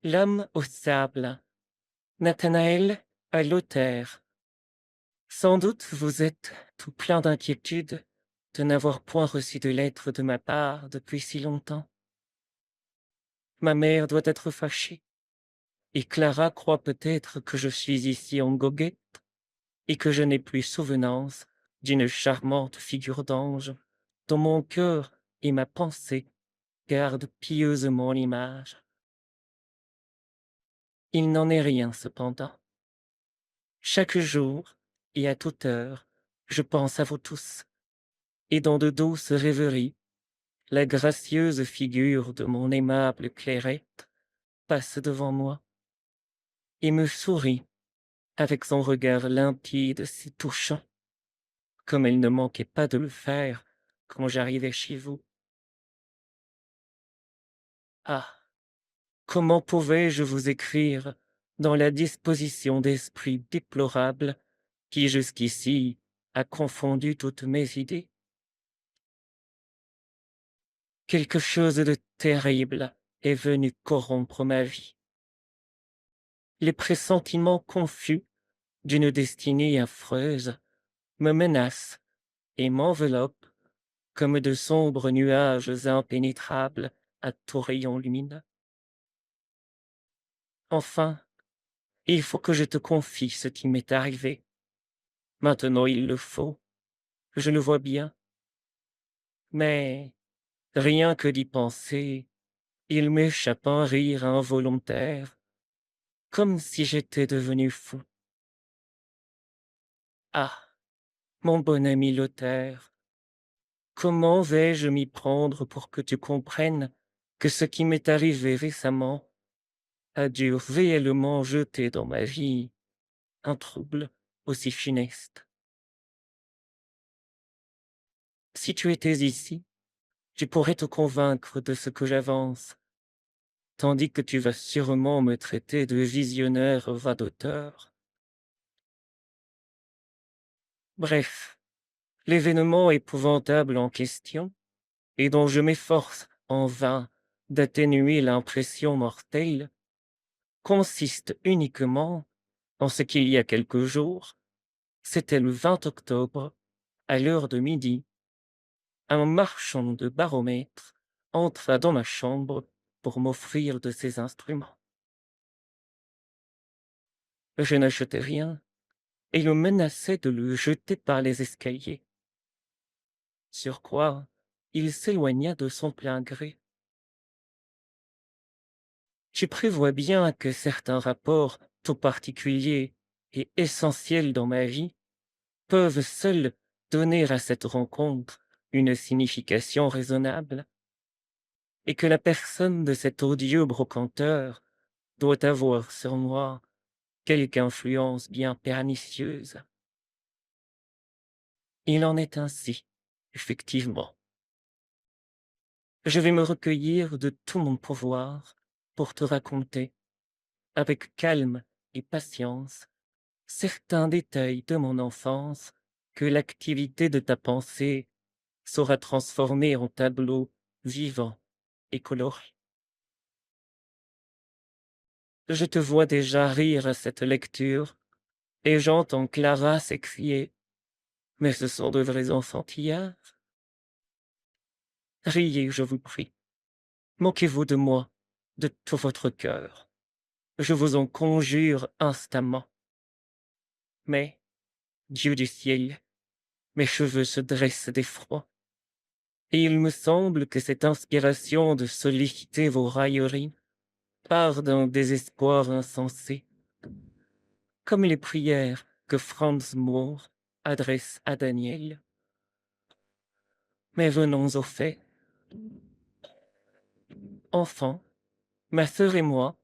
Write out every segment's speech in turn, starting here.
L'homme au sable, Nathanaël à Lothaire. Sans doute vous êtes tout plein d'inquiétude de n'avoir point reçu de lettre de ma part depuis si longtemps. Ma mère doit être fâchée, et Clara croit peut-être que je suis ici en goguette, et que je n'ai plus souvenance d'une charmante figure d'ange dont mon cœur et ma pensée gardent pieusement l'image. Il n'en est rien cependant. Chaque jour, et à toute heure, je pense à vous tous, et dans de douces rêveries, la gracieuse figure de mon aimable Clairette passe devant moi, et me sourit avec son regard limpide si touchant, comme elle ne manquait pas de le faire quand j'arrivais chez vous. Ah! Comment pouvais-je vous écrire dans la disposition d'esprit déplorable qui jusqu'ici a confondu toutes mes idées? Quelque chose de terrible est venu corrompre ma vie. Les pressentiments confus d'une destinée affreuse me menacent et m'enveloppent comme de sombres nuages impénétrables à tout rayon lumineux. Enfin, il faut que je te confie ce qui m'est arrivé. Maintenant il le faut, je le vois bien. Mais rien que d'y penser, il m'échappe un rire involontaire, comme si j'étais devenu fou. Ah! Mon bon ami Lothaire, comment vais-je m'y prendre pour que tu comprennes que ce qui m'est arrivé récemment a dû réellement jeter dans ma vie un trouble aussi funeste? Si tu étais ici, je pourrais te convaincre de ce que j'avance, tandis que tu vas sûrement me traiter de visionnaire radoteur. Bref, l'événement épouvantable en question, et dont je m'efforce en vain d'atténuer l'impression mortelle, consiste uniquement en ce qu'il y a quelques jours, c'était le 20 octobre, à l'heure de midi, un marchand de baromètres entra dans ma chambre pour m'offrir de ses instruments. Je n'achetai rien et le menaçai de le jeter par les escaliers. Sur quoi, il s'éloigna de son plein gré. Je prévois bien que certains rapports tout particuliers et essentiels dans ma vie peuvent seuls donner à cette rencontre une signification raisonnable, et que la personne de cet odieux brocanteur doit avoir sur moi quelque influence bien pernicieuse. Il en est ainsi, effectivement. Je vais me recueillir de tout mon pouvoir pour te raconter, avec calme et patience, certains détails de mon enfance que l'activité de ta pensée saura transformer en tableaux vivants et colorés. Je te vois déjà rire à cette lecture, et j'entends Clara s'écrier: Mais ce sont de vrais enfantillages. Riez, je vous prie. Moquez-vous de moi, de tout votre cœur. Je vous en conjure instamment. Mais, Dieu du ciel, mes cheveux se dressent d'effroi, et il me semble que cette inspiration de solliciter vos railleries part d'un désespoir insensé, comme les prières que Franz Moore adresse à Daniel. Mais venons au fait. Enfant, ma sœur et moi,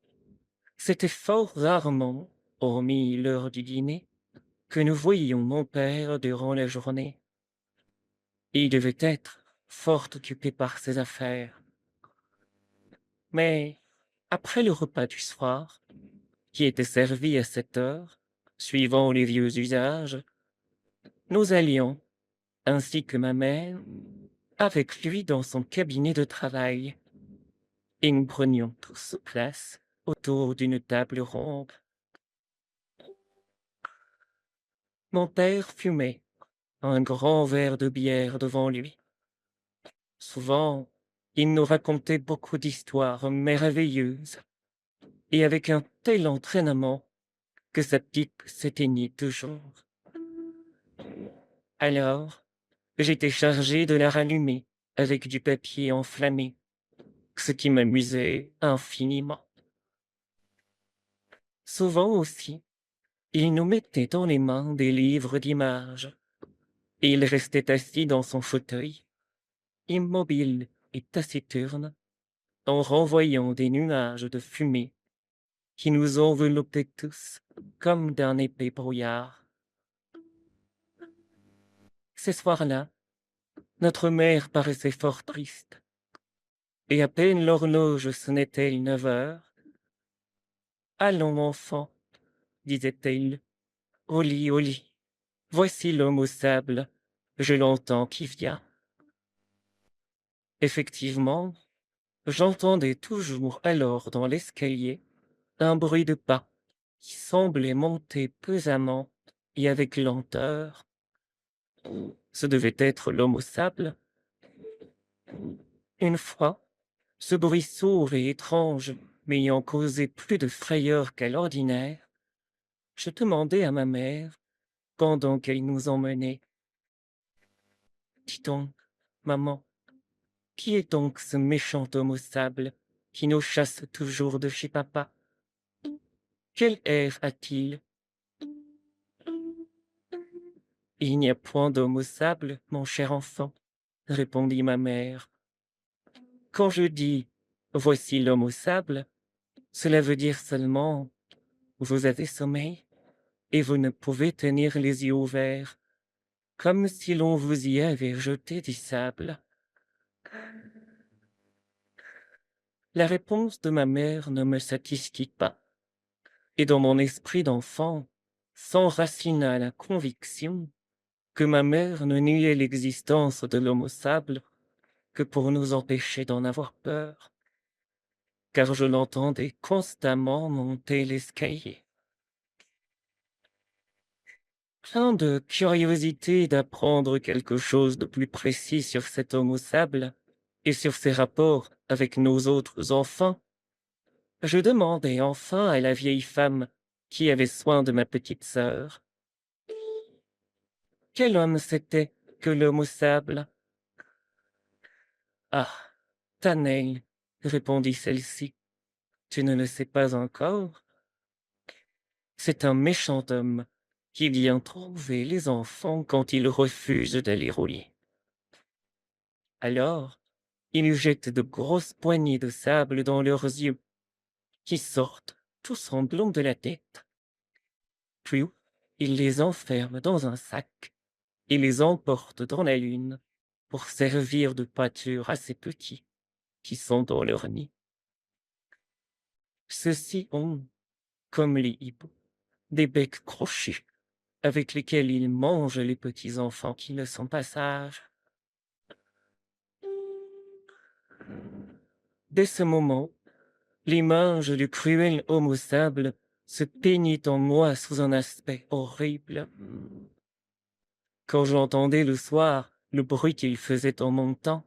c'était fort rarement, hormis l'heure du dîner, que nous voyions mon père durant la journée. Il devait être fort occupé par ses affaires. Mais, après le repas du soir, qui était servi à 7 heures, suivant les vieux usages, nous allions, ainsi que ma mère, avec lui dans son cabinet de travail, et nous prenions tous place autour d'une table ronde. Mon père fumait un grand verre de bière devant lui. Souvent, il nous racontait beaucoup d'histoires merveilleuses, et avec un tel entraînement que sa pipe s'éteignait toujours. Alors, j'étais chargé de la rallumer avec du papier enflammé, ce qui m'amusait infiniment. Souvent aussi, il nous mettait dans les mains des livres d'images, et il restait assis dans son fauteuil, immobile et taciturne, en renvoyant des nuages de fumée qui nous enveloppaient tous comme d'un épais brouillard. Ces soirs-là, notre mère paraissait fort triste, et à peine l'horloge sonnait-elle 9 heures. «Allons, enfant», disait-elle, au lit, voici l'homme au sable, je l'entends qui vient.» Effectivement, j'entendais toujours alors dans l'escalier un bruit de pas qui semblait monter pesamment et avec lenteur. Ce devait être l'homme au sable. Une fois, ce bruit sourd et étrange m'ayant causé plus de frayeur qu'à l'ordinaire, je demandai à ma mère, pendant qu'elle nous emmenait: «Dis donc, maman, qui est donc ce méchant homme au sable qui nous chasse toujours de chez papa? Quel air a-t-il?» «Il n'y a point d'homme au sable, mon cher enfant», répondit ma mère. «Quand je dis voici l'homme au sable, cela veut dire seulement vous avez sommeil et vous ne pouvez tenir les yeux ouverts, comme si l'on vous y avait jeté du sable.» La réponse de ma mère ne me satisfit pas, et dans mon esprit d'enfant s'enracina la conviction que ma mère ne niait l'existence de l'homme au sable que pour nous empêcher d'en avoir peur, car je l'entendais constamment monter l'escalier. Plein de curiosité d'apprendre quelque chose de plus précis sur cet homme au sable et sur ses rapports avec nos autres enfants, je demandai enfin à la vieille femme qui avait soin de ma petite sœur: «Quel homme c'était que l'homme au sable?» «Ah, Tannelle», répondit celle-ci, «tu ne le sais pas encore? C'est un méchant homme qui vient trouver les enfants quand ils refusent d'aller au lit. Alors, il jette de grosses poignées de sable dans leurs yeux, qui sortent tout semblants de la tête. Puis, il les enferme dans un sac et les emporte dans la lune pour servir de pâture à ses petits qui sont dans leur nid. Ceux-ci ont, comme les hiboux, des becs crochus avec lesquels ils mangent les petits enfants qui ne sont pas sages. Dès ce moment, l'image du cruel homme au sable se peignit en moi sous un aspect horrible. Quand j'entendais le soir le bruit qu'il faisait en montant,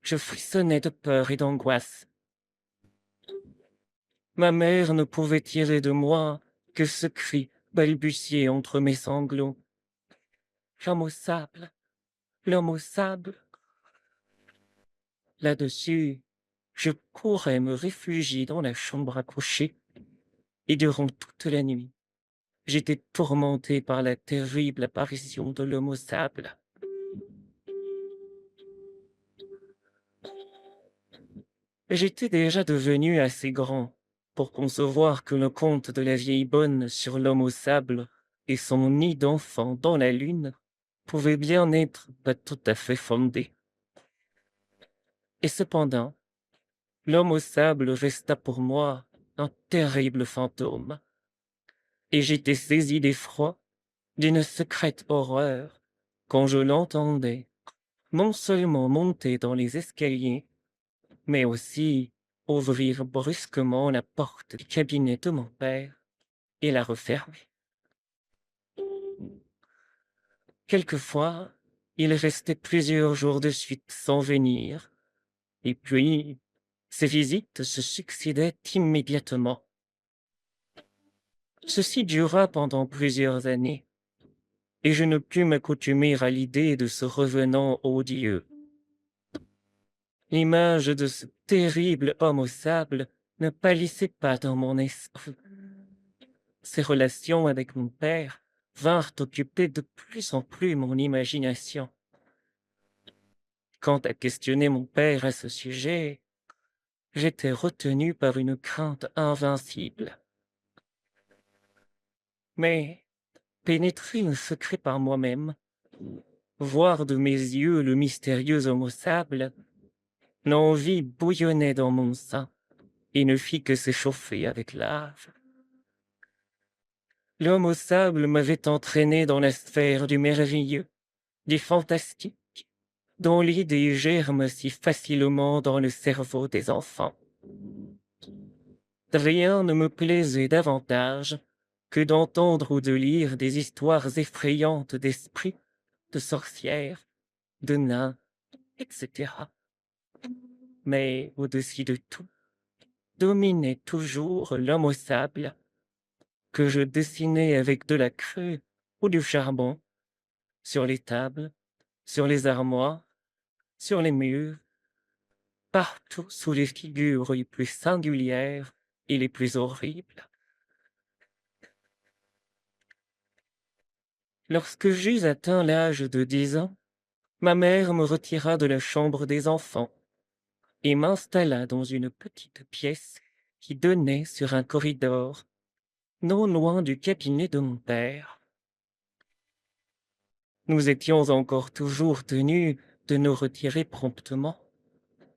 je frissonnais de peur et d'angoisse. Ma mère ne pouvait tirer de moi que ce cri balbutié entre mes sanglots: «L'homme au sable, l'homme au sable.» Là-dessus, je courais me réfugier dans la chambre à coucher, et durant toute la nuit, j'étais tourmenté par la terrible apparition de l'homme au sable. J'étais déjà devenu assez grand pour concevoir que le conte de la vieille bonne sur l'homme au sable et son nid d'enfant dans la lune pouvait bien être pas tout à fait fondé. Et cependant, l'homme au sable resta pour moi un terrible fantôme, et j'étais saisi d'effroi, d'une secrète horreur, quand je l'entendais non seulement monter dans les escaliers, mais aussi ouvrir brusquement la porte du cabinet de mon père et la refermer. Quelquefois, il restait plusieurs jours de suite sans venir, et puis ces visites se succédaient immédiatement. Ceci dura pendant plusieurs années, et je ne pus m'accoutumer à l'idée de ce revenant odieux. L'image de ce terrible homme au sable ne pâlissait pas dans mon esprit. Ses relations avec mon père vinrent occuper de plus en plus mon imagination. Quant à questionner mon père à ce sujet, j'étais retenu par une crainte invincible. Mais pénétrer le secret par moi-même, voir de mes yeux le mystérieux homme au sable, l'envie bouillonnait dans mon sein et ne fit que s'échauffer avec l'âge. L'homme au sable m'avait entraîné dans la sphère du merveilleux, du fantastique, dont l'idée germe si facilement dans le cerveau des enfants. Rien ne me plaisait davantage que d'entendre ou de lire des histoires effrayantes d'esprits, de sorcières, de nains, etc. Mais au-dessus de tout, dominait toujours l'homme au sable, que je dessinais avec de la craie ou du charbon, sur les tables, sur les armoires, sur les murs, partout sous les figures les plus singulières et les plus horribles. Lorsque j'eus atteint l'âge de 10 ans, ma mère me retira de la chambre des enfants et m'installa dans une petite pièce qui donnait sur un corridor, non loin du cabinet de mon père. Nous étions encore toujours tenus de nous retirer promptement,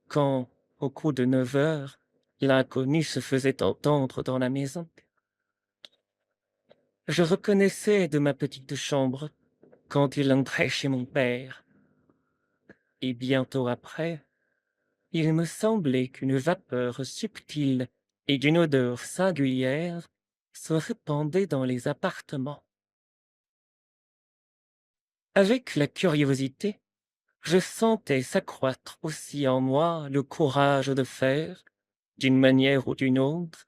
quand, au coup de 9 heures, l'inconnu se faisait entendre dans la maison. Je reconnaissais de ma petite chambre quand il entrait chez mon père, et bientôt après, il me semblait qu'une vapeur subtile et d'une odeur singulière se répandait dans les appartements. Avec la curiosité, je sentais s'accroître aussi en moi le courage de faire, d'une manière ou d'une autre,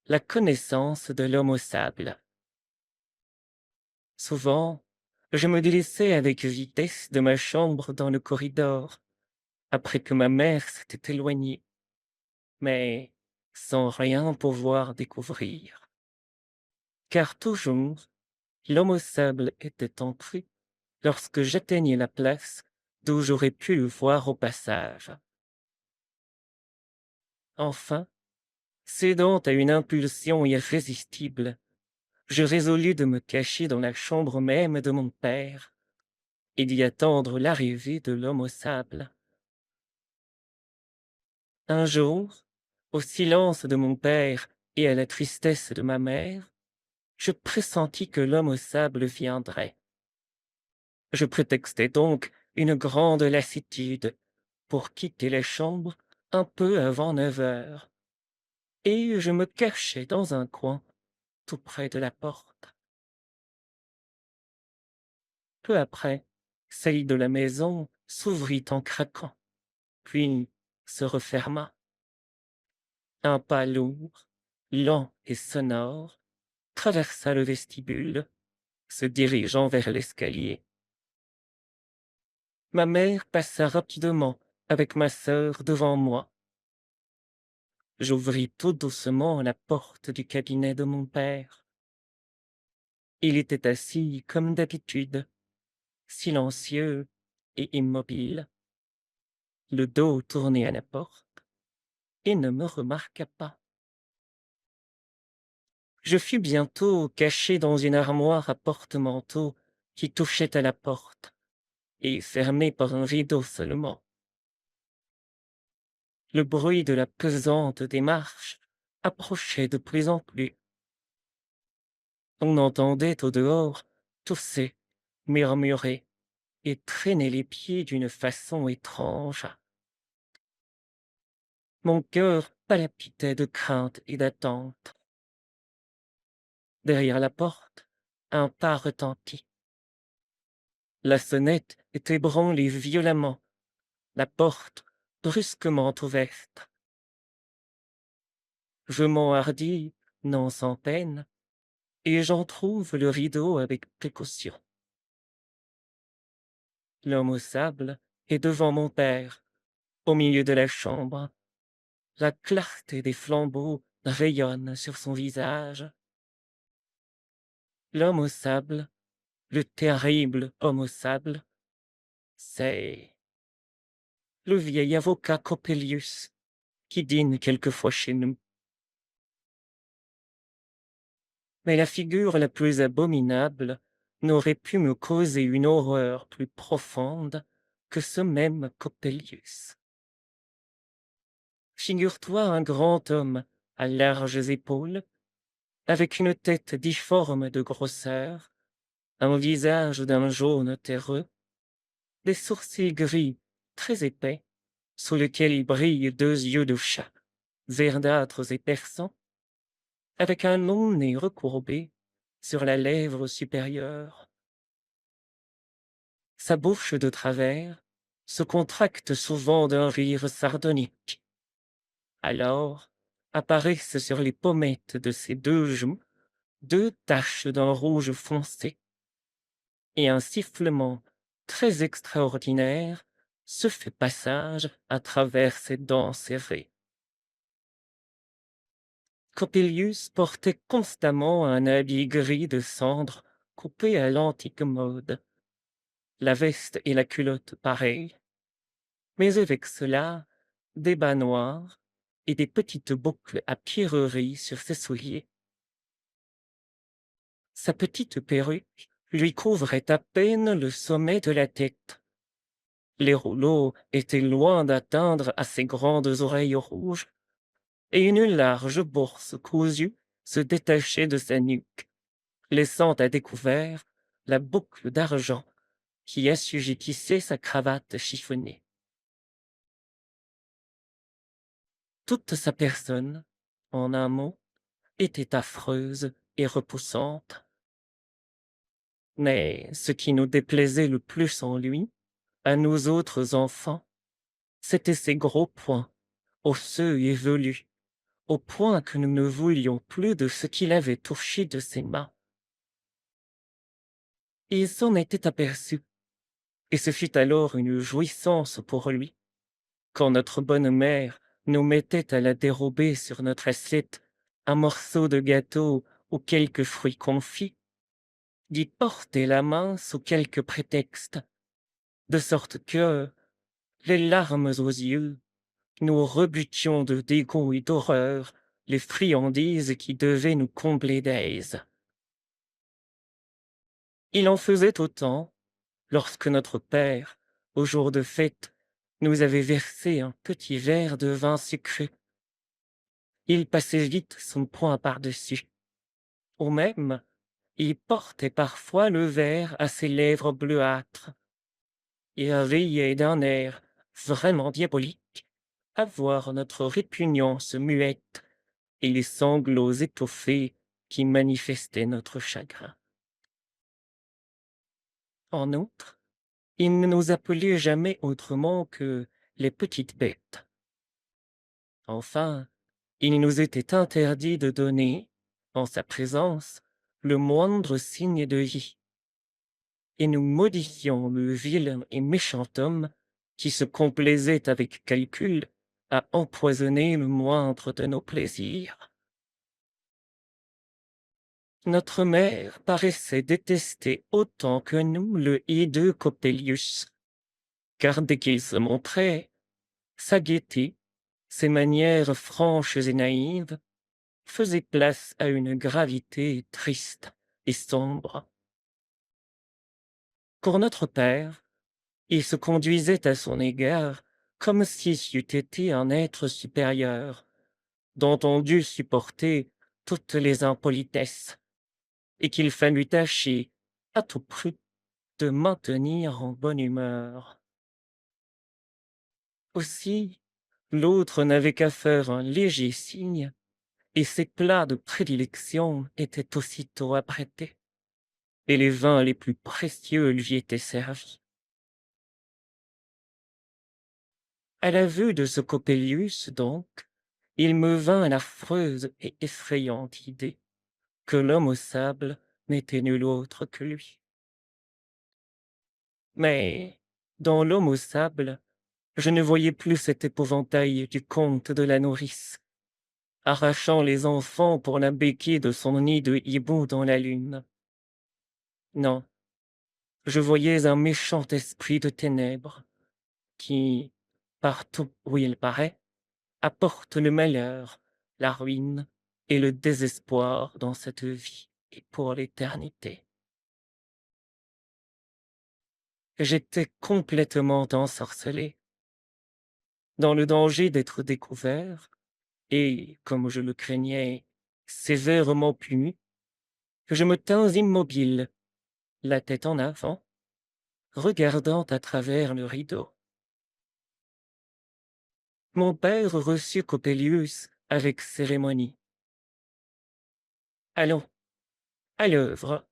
la connaissance de l'homme au sable. Souvent, je me délaissais avec vitesse de ma chambre dans le corridor, après que ma mère s'était éloignée, mais sans rien pouvoir découvrir. Car toujours, l'homme au sable était entré lorsque j'atteignais la place d'où j'aurais pu le voir au passage. Enfin, cédant à une impulsion irrésistible, je résolus de me cacher dans la chambre même de mon père et d'y attendre l'arrivée de l'homme au sable. Un jour, au silence de mon père et à la tristesse de ma mère, je pressentis que l'homme au sable viendrait. Je prétextai donc une grande lassitude pour quitter la chambre un peu avant 9 heures, et je me cachai dans un coin tout près de la porte. Peu après, celle de la maison s'ouvrit en craquant, puis se referma. Un pas lourd, lent et sonore traversa le vestibule, se dirigeant vers l'escalier. Ma mère passa rapidement avec ma sœur devant moi. J'ouvris tout doucement la porte du cabinet de mon père. Il était assis comme d'habitude, silencieux et immobile, le dos tourné à la porte, et ne me remarqua pas. Je fus bientôt caché dans une armoire à porte-manteau qui touchait à la porte, et fermée par un rideau seulement. Le bruit de la pesante démarche approchait de plus en plus. On entendait au dehors tousser, murmurer et traîner les pieds d'une façon étrange. Mon cœur palpitait de crainte et d'attente. Derrière la porte, un pas retentit. La sonnette était ébranlée violemment, la porte brusquement ouverte. Je m'enhardis, non sans peine, et j'entr'ouvre le rideau avec précaution. L'homme au sable est devant mon père, au milieu de la chambre. La clarté des flambeaux rayonne sur son visage. L'homme au sable, le terrible homme au sable, c'est le vieil avocat Coppelius qui dîne quelquefois chez nous. Mais la figure la plus abominable n'aurait pu me causer une horreur plus profonde que ce même Coppelius. Figure-toi un grand homme à larges épaules, avec une tête difforme de grosseur, un visage d'un jaune terreux, des sourcils gris très épais, sous lesquels brillent deux yeux de chat, verdâtres et perçants, avec un long nez recourbé sur la lèvre supérieure. Sa bouche de travers se contracte souvent d'un rire sardonique. Alors apparaissent sur les pommettes de ses deux joues deux taches d'un rouge foncé, et un sifflement très extraordinaire se fait passage à travers ses dents serrées. Coppelius portait constamment un habit gris de cendre coupé à l'antique mode, la veste et la culotte pareilles, mais avec cela des bas noirs et des petites boucles à pierreries sur ses souliers. Sa petite perruque lui couvrait à peine le sommet de la tête. Les rouleaux étaient loin d'atteindre à ses grandes oreilles rouges, et une large bourse cousue se détachait de sa nuque, laissant à découvert la boucle d'argent qui assujettissait sa cravate chiffonnée. Toute sa personne, en un mot, était affreuse et repoussante. Mais ce qui nous déplaisait le plus en lui, à nous autres enfants, c'étaient ses gros poings, osseux et velus, au point que nous ne voulions plus de ce qu'il avait touché de ses mains. Il s'en était aperçu, et ce fut alors une jouissance pour lui, quand notre bonne mère nous mettait à la dérobée sur notre assiette un morceau de gâteau ou quelques fruits confits, d'y porter la main sous quelque prétexte, de sorte que, les larmes aux yeux, nous rebutions de dégoût et d'horreur les friandises qui devaient nous combler d'aise. Il en faisait autant lorsque notre père, au jour de fête, nous avait versé un petit verre de vin sucré. Il passait vite son poing par-dessus. Ou même, il portait parfois le verre à ses lèvres bleuâtres. Il riait d'un air vraiment diabolique à voir notre répugnance muette et les sanglots étouffés qui manifestaient notre chagrin. En outre, il ne nous appelait jamais autrement que les petites bêtes. Enfin, il nous était interdit de donner, en sa présence, le moindre signe de vie, et nous modifions le vilain et méchant homme qui se complaisait avec calcul à empoisonner le moindre de nos plaisirs. Notre mère paraissait détester autant que nous le hideux Coppelius, car dès qu'il se montrait, sa gaieté, ses manières franches et naïves, faisaient place à une gravité triste et sombre. Pour notre père, il se conduisait à son égard comme s'il eût été un être supérieur, dont on dût supporter toutes les impolitesses, et qu'il fallut tâcher, à tout prix, de maintenir en bonne humeur. Aussi, L'autre n'avait qu'à faire un léger signe, et ses plats de prédilection étaient aussitôt apprêtés, et les vins les plus précieux lui étaient servis. À la vue de ce Coppelius, donc, il me vint l'affreuse et effrayante idée que l'homme au sable n'était nul autre que lui. Mais, dans l'homme au sable, je ne voyais plus cet épouvantail du conte de la nourrice, arrachant les enfants pour la béquille de son nid de hibou dans la lune. Non, je voyais un méchant esprit de ténèbres qui, partout où il paraît, apporte le malheur, la ruine et le désespoir dans cette vie et pour l'éternité. J'étais complètement ensorcelé, dans le danger d'être découvert, et, comme je le craignais, sévèrement puni, je me tins immobile, la tête en avant, regardant à travers le rideau. Mon père reçut Coppelius avec cérémonie. «Allons, à l'œuvre!»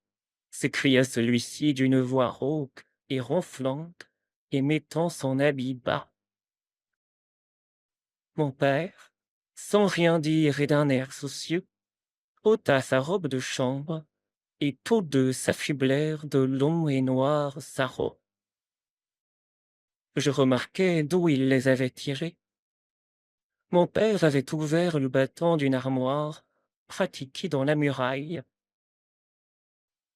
s'écria celui-ci d'une voix rauque et ronflante, et mettant son habit bas. Mon père, sans rien dire et d'un air soucieux, ôta sa robe de chambre, et tous deux s'affublèrent de longs et noirs sarraux. Je remarquai d'où ils les avaient tirés. Mon père avait ouvert le battant d'une armoire pratiquée dans la muraille.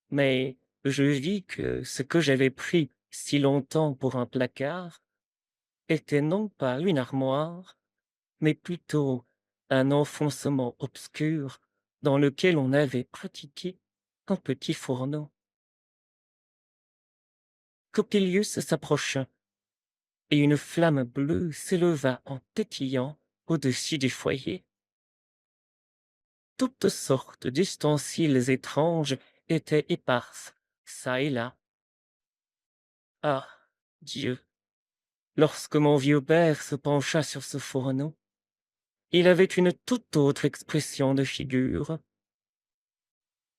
Mais je vis que ce que j'avais pris si longtemps pour un placard était non pas une armoire, mais plutôt un enfoncement obscur dans lequel on avait pratiqué un petit fourneau. Coppelius s'approcha, et une flamme bleue s'éleva en pétillant au-dessus du foyer. Toutes sortes d'ustensiles étranges étaient éparses, çà et là. Ah, Dieu! Lorsque mon vieux père se pencha sur ce fourneau, il avait une toute autre expression de figure.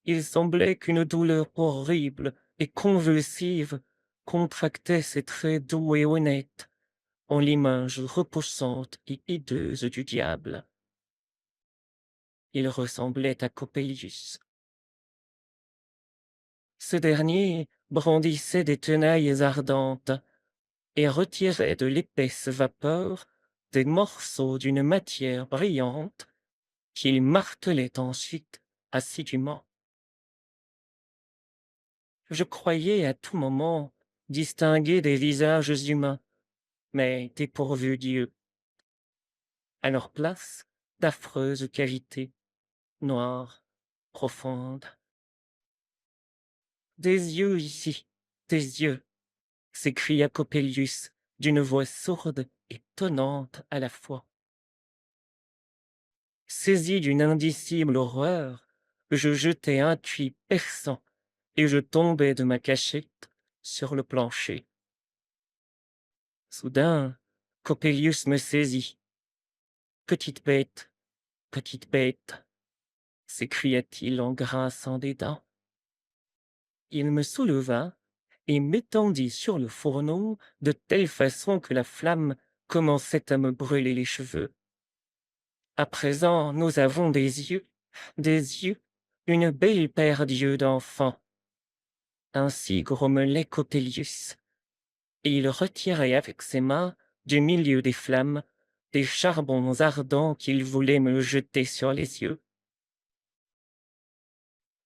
Il semblait qu'une douleur horrible et convulsive contractait ses traits doux et honnêtes en l'image repoussante et hideuse du diable. Il ressemblait à Coppelius. Ce dernier brandissait des tenailles ardentes et retirait de l'épaisse vapeur des morceaux d'une matière brillante qu'il martelait ensuite assidûment. Je croyais à tout moment distinguer des visages humains, mais dépourvus d'yeux. À leur place, d'affreuses cavités, noires, profondes. «Des yeux ici, des yeux!» s'écria Coppelius d'une voix sourde et tonnante à la fois. Saisi d'une indicible horreur, je jetai un cri perçant et je tombai de ma cachette sur le plancher. Soudain, Coppelius me saisit. Petite bête, s'écria-t-il en grinçant des dents. Il me souleva et m'étendit sur le fourneau de telle façon que la flamme commençait à me brûler les cheveux. À présent, nous avons des yeux, une belle paire d'yeux d'enfant. Ainsi grommelait Coppelius, et il retirait avec ses mains, du milieu des flammes, des charbons ardents qu'il voulait me jeter sur les yeux.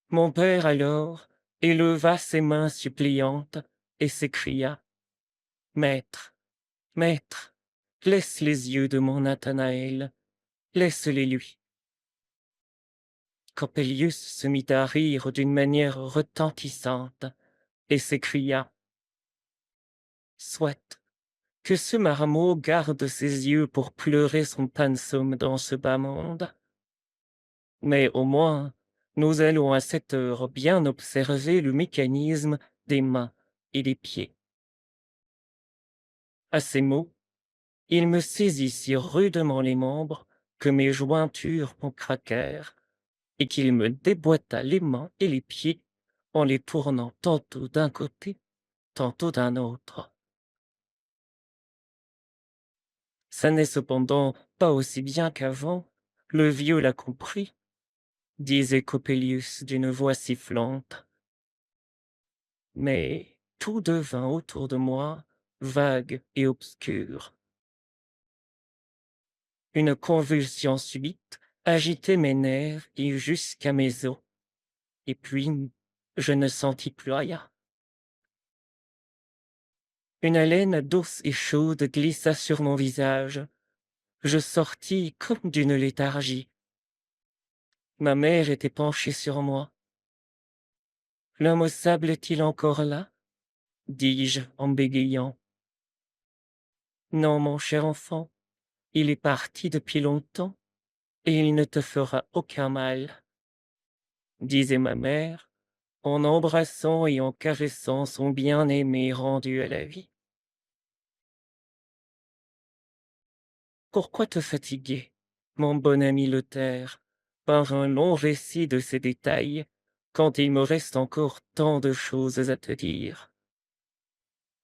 Mon père alors éleva ses mains suppliantes et s'écria: «Maître, maître, laisse les yeux de mon Nathanaël, laisse-les lui.» Coppelius se mit à rire d'une manière retentissante et s'écria: «Soit que ce marmot garde ses yeux pour pleurer son pensum dans ce bas monde. Mais au moins, nous allons à cette heure bien observer le mécanisme des mains et des pieds.» À ces mots, Il me saisit si rudement les membres que mes jointures en craquèrent, et qu'il me déboîta les mains et les pieds en les tournant tantôt d'un côté, tantôt d'un autre. Ça n'est cependant pas aussi bien qu'avant, le vieux l'a compris, disait Coppelius d'une voix sifflante. Mais tout devint autour de moi vague et obscur. Une convulsion subite agitait mes nerfs et jusqu'à mes os, et puis je ne sentis plus rien. Une haleine douce et chaude glissa sur mon visage. Je sortis comme d'une léthargie. Ma mère était penchée sur moi. L'homme au sable est-il encore là? Dis-je en bégayant. Non, mon cher enfant, il est parti depuis longtemps, et il ne te fera aucun mal, disait ma mère, en embrassant et en caressant son bien-aimé rendu à la vie. Pourquoi te fatiguer, mon bon ami Lothaire, par un long récit de ces détails, quand il me reste encore tant de choses à te dire?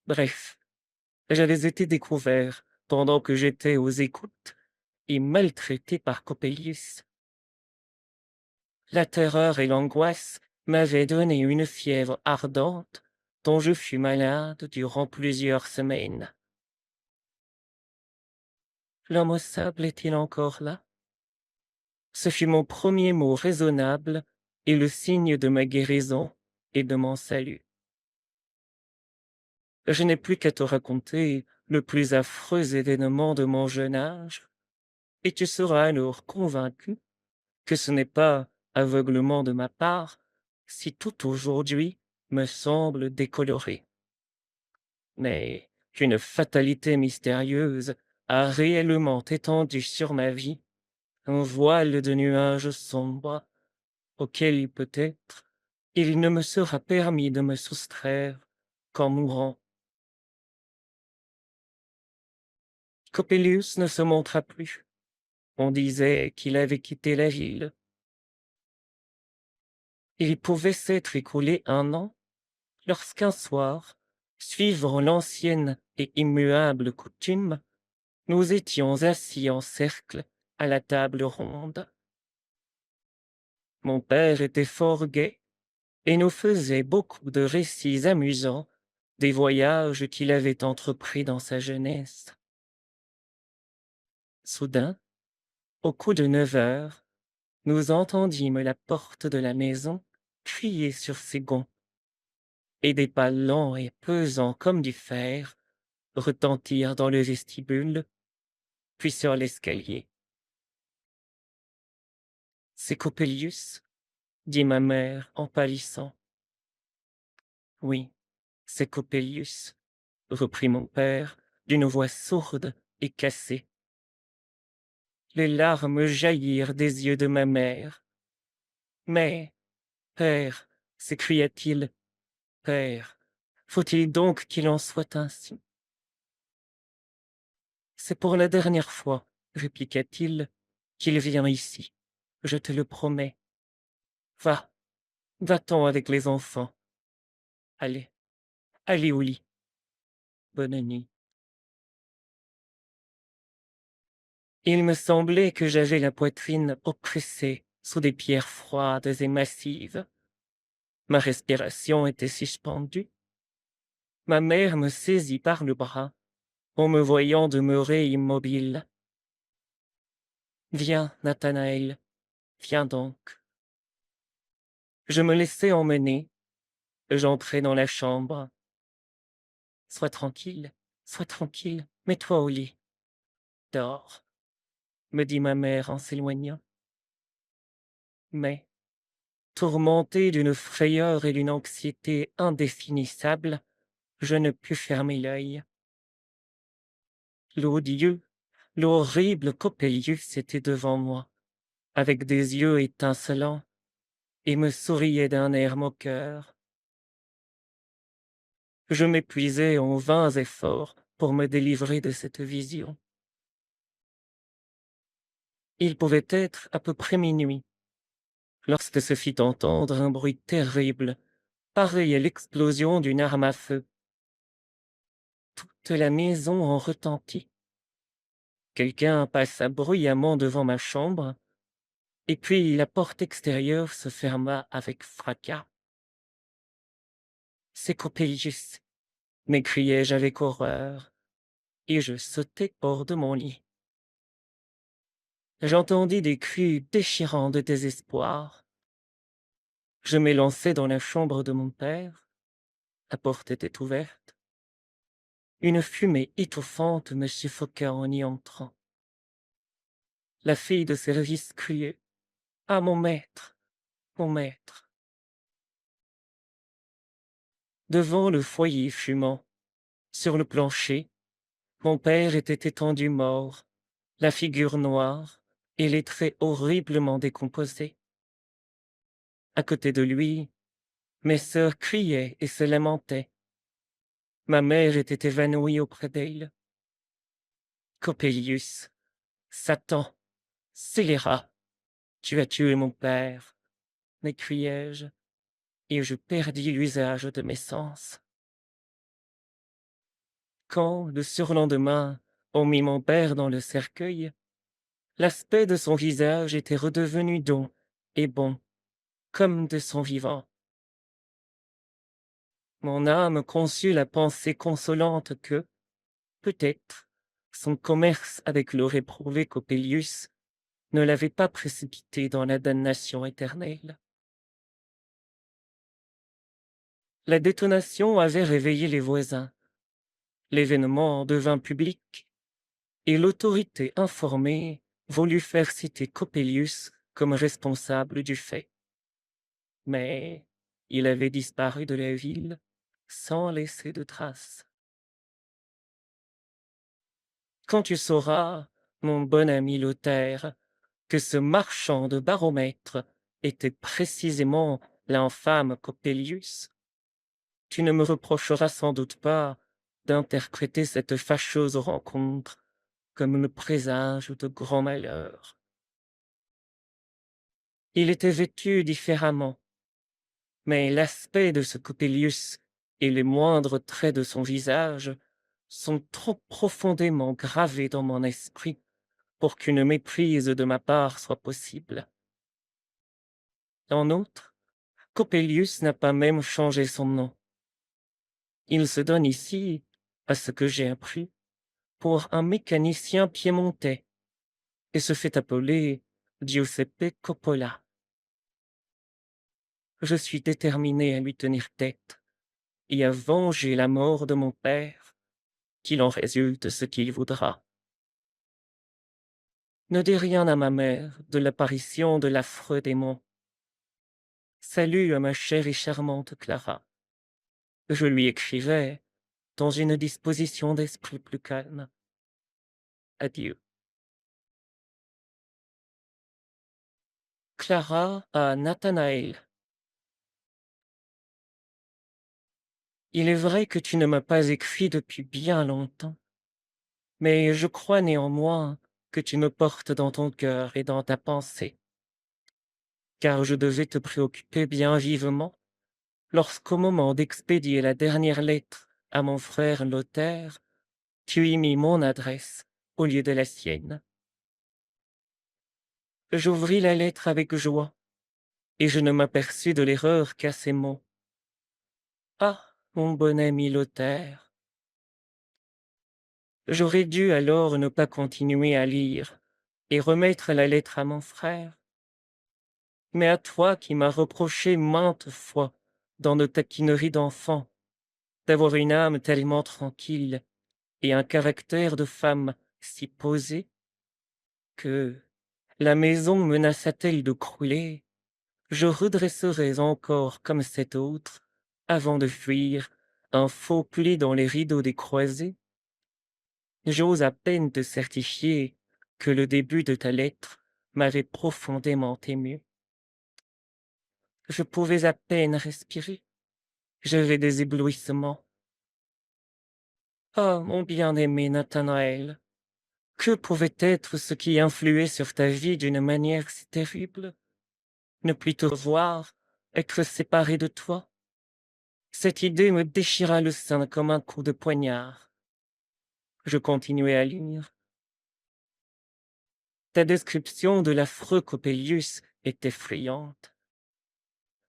Bref, j'avais été découvert pendant que j'étais aux écoutes et maltraité par Coppelius. La terreur et l'angoisse m'avaient donné une fièvre ardente dont je fus malade durant plusieurs semaines. L'homme au sable est-il encore là? Ce fut mon premier mot raisonnable et le signe de ma guérison et de mon salut. Je n'ai plus qu'à te raconter le plus affreux événement de mon jeune âge, et tu seras alors convaincu que ce n'est pas aveuglement de ma part si tout aujourd'hui me semble décoloré, mais qu'une fatalité mystérieuse a réellement étendu sur ma vie un voile de nuages sombres auquel peut-être il ne me sera permis de me soustraire qu'en mourant. Coppelius ne se montra plus. On disait qu'il avait quitté la ville. Il pouvait s'être écoulé un an lorsqu'un soir, suivant l'ancienne et immuable coutume, nous étions assis en cercle à la table ronde. Mon père était fort gai et nous faisait beaucoup de récits amusants des voyages qu'il avait entrepris dans sa jeunesse. Soudain, au coup de 9 heures, nous entendîmes la porte de la maison crier sur ses gonds, et des pas lents et pesants comme du fer retentirent dans le vestibule, puis sur l'escalier. C'est Coppelius, dit ma mère en pâlissant. Oui, c'est Coppelius, reprit mon père d'une voix sourde et cassée. Les larmes jaillirent des yeux de ma mère. Mais, père, s'écria-t-il, père, faut-il donc qu'il en soit ainsi? C'est pour la dernière fois, répliqua-t-il, qu'il vient ici. Je te le promets. Va, va-t'en avec les enfants. Allez, allez au lit. Bonne nuit. Il me semblait que j'avais la poitrine oppressée sous des pierres froides et massives. Ma respiration était suspendue. Ma mère me saisit par le bras en me voyant demeurer immobile. Viens, Nathanaël, viens donc. Je me laissai emmener. J'entrai dans la chambre. Sois tranquille, mets-toi au lit. Dors, me dit ma mère en s'éloignant. Mais, tourmenté d'une frayeur et d'une anxiété indéfinissables, je ne pus fermer l'œil. L'odieux, l'horrible Coppelius était devant moi, avec des yeux étincelants, et me souriait d'un air moqueur. Je m'épuisai en vains efforts pour me délivrer de cette vision. Il pouvait être à peu près minuit, lorsque se fit entendre un bruit terrible, pareil à l'explosion d'une arme à feu. Toute la maison en retentit. Quelqu'un passa bruyamment devant ma chambre, et puis la porte extérieure se ferma avec fracas. C'est Coppelius, m'écriai-je avec horreur, et je sautai hors de mon lit. J'entendis des cris déchirants de désespoir. Je m'élançai dans la chambre de mon père. La porte était ouverte. Une fumée étouffante me suffoqua en y entrant. La fille de service criait: « Ah, mon maître, mon maître !» Devant le foyer fumant, sur le plancher, mon père était étendu mort, la figure noire et les traits horriblement décomposés. À côté de lui, mes sœurs criaient et se lamentaient. Ma mère était évanouie auprès d'elle. « Coppelius, Satan, scélérat, tu as tué mon père !» m'écriai-je, et je perdis l'usage de mes sens. Quand, le surlendemain, on mit mon père dans le cercueil, l'aspect de son visage était redevenu doux et bon, comme de son vivant. Mon âme conçut la pensée consolante que, peut-être, son commerce avec le réprouvé Coppelius ne l'avait pas précipité dans la damnation éternelle. La détonation avait réveillé les voisins. L'événement devint public, et l'autorité informée voulut faire citer Coppelius comme responsable du fait. Mais il avait disparu de la ville sans laisser de traces. Quand tu sauras, mon bon ami Lothaire, que ce marchand de baromètres était précisément l'infâme Coppelius, tu ne me reprocheras sans doute pas d'interpréter cette fâcheuse rencontre comme le présage de grands malheurs. Il était vêtu différemment, mais l'aspect de ce Coppelius et les moindres traits de son visage sont trop profondément gravés dans mon esprit pour qu'une méprise de ma part soit possible. En outre, Coppelius n'a pas même changé son nom. Il se donne ici, à ce que j'ai appris, pour un mécanicien piémontais, et se fait appeler Giuseppe Coppola. Je suis déterminé à lui tenir tête et à venger la mort de mon père, qu'il en résulte ce qu'il voudra. Ne dis rien à ma mère de l'apparition de l'affreux démon. Salut à ma chère et charmante Clara. Je lui écrivais dans une disposition d'esprit plus calme. Adieu. Clara à Nathanaël. Il est vrai que tu ne m'as pas écrit depuis bien longtemps, mais je crois néanmoins que tu me portes dans ton cœur et dans ta pensée, car je devais te préoccuper bien vivement lorsqu'au moment d'expédier la dernière lettre à mon frère Lothaire, tu y mis mon adresse au lieu de la sienne. J'ouvris la lettre avec joie, et je ne m'aperçus de l'erreur qu'à ces mots. Ah, mon bon ami Lothaire! J'aurais dû alors ne pas continuer à lire et remettre la lettre à mon frère. Mais à toi qui m'as reproché maintes fois, dans nos taquineries d'enfant, d'avoir une âme tellement tranquille et un caractère de femme si posé, que, la maison menaça-t-elle de crouler, je redresserais encore comme cette autre, avant de fuir, un faux pli dans les rideaux des croisées. J'ose à peine te certifier que le début de ta lettre m'avait profondément ému. Je pouvais à peine respirer. J'avais des éblouissements. Ah, mon bien-aimé Nathanaël, Que pouvait être ce qui influait sur ta vie d'une manière si terrible? Ne plus te revoir, être séparé de toi? Cette idée me déchira le sein comme un coup de poignard. Je continuai à lire. Ta description de l'affreux Coppelius est effrayante.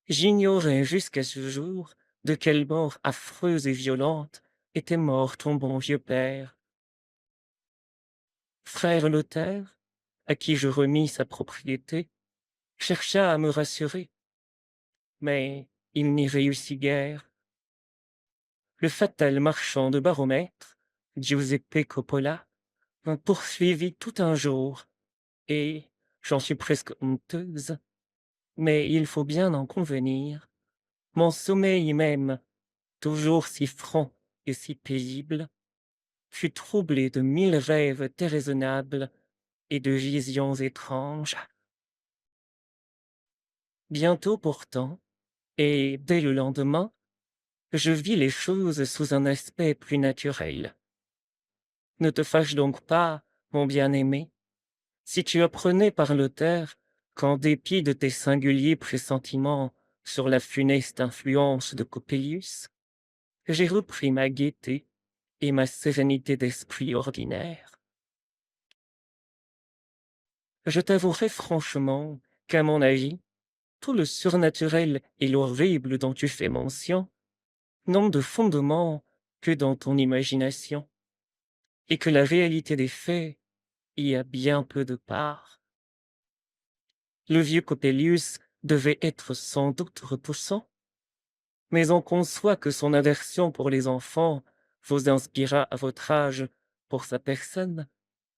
J'ignorais jusqu'à ce jour de quelle mort affreuse et violente était mort ton bon vieux père. Frère Lothaire, à qui je remis sa propriété, chercha à me rassurer, mais il n'y réussit guère. Le fatal marchand de baromètres, Giuseppe Coppola, me poursuivit tout un jour, et, j'en suis presque honteuse, mais il faut bien en convenir, mon sommeil même, toujours si franc et si paisible, fut troublé de 1000 rêves déraisonnables et de visions étranges. Bientôt pourtant, et dès le lendemain, je vis les choses sous un aspect plus naturel. Ne te fâche donc pas, mon bien-aimé, si tu apprenais par l'auteur qu'en dépit de tes singuliers pressentiments sur la funeste influence de Coppelius, j'ai repris ma gaieté et ma sérénité d'esprit ordinaire. Je t'avouerai franchement qu'à mon avis, tout le surnaturel et l'horrible dont tu fais mention n'ont de fondement que dans ton imagination, et que la réalité des faits y a bien peu de part. Le vieux Coppelius devait être sans doute repoussant, mais on conçoit que son aversion pour les enfants vous inspira à votre âge, pour sa personne,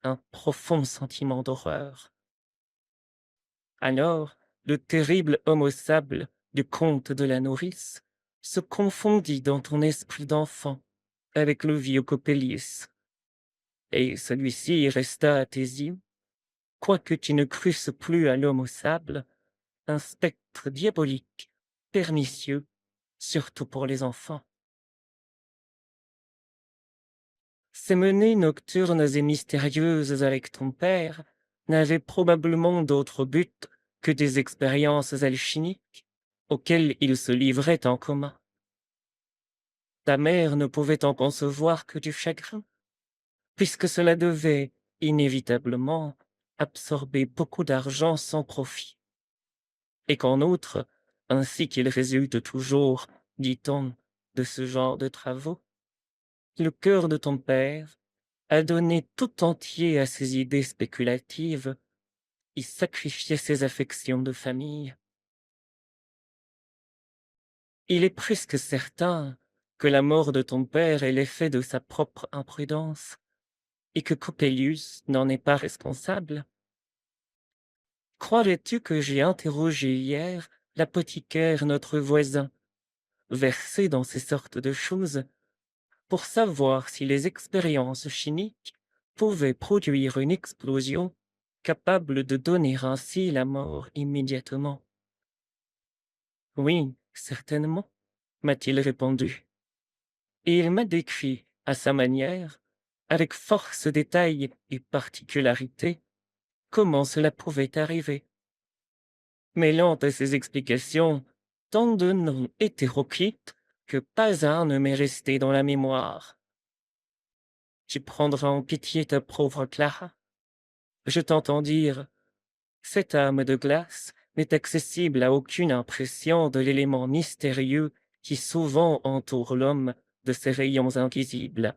un profond sentiment d'horreur. Alors, le terrible homme au sable du comte de la nourrice se confondit dans ton esprit d'enfant avec le vieux Coppelius, et celui-ci resta à tes yeux, quoique tu ne crusses plus à l'homme au sable, un spectre diabolique, pernicieux, surtout pour les enfants. Ces menées nocturnes et mystérieuses avec ton père n'avaient probablement d'autre but que des expériences alchimiques auxquelles ils se livraient en commun. Ta mère ne pouvait en concevoir que du chagrin, puisque cela devait, inévitablement, absorber beaucoup d'argent sans profit, et qu'en outre, ainsi qu'il résulte toujours, dit-on, de ce genre de travaux, le cœur de ton père a donné tout entier à ses idées spéculatives, y sacrifiait ses affections de famille. Il est presque certain que la mort de ton père est l'effet de sa propre imprudence, et que Coppelius n'en est pas responsable. Croirais-tu que j'ai interrogé hier l'apothicaire, notre voisin, versé dans ces sortes de choses, pour savoir si les expériences chimiques pouvaient produire une explosion capable de donner ainsi la mort immédiatement? Oui, certainement, m'a-t-il répondu, et il m'a décrit, à sa manière, avec force détails et particularité, comment cela pouvait arriver, mêlant à ses explications tant de noms hétéroclites que pas un ne m'est resté dans la mémoire. Tu prendras en pitié ta pauvre Clara. Je t'entends dire, cette âme de glace n'est accessible à aucune impression de l'élément mystérieux qui souvent entoure l'homme de ses rayons invisibles.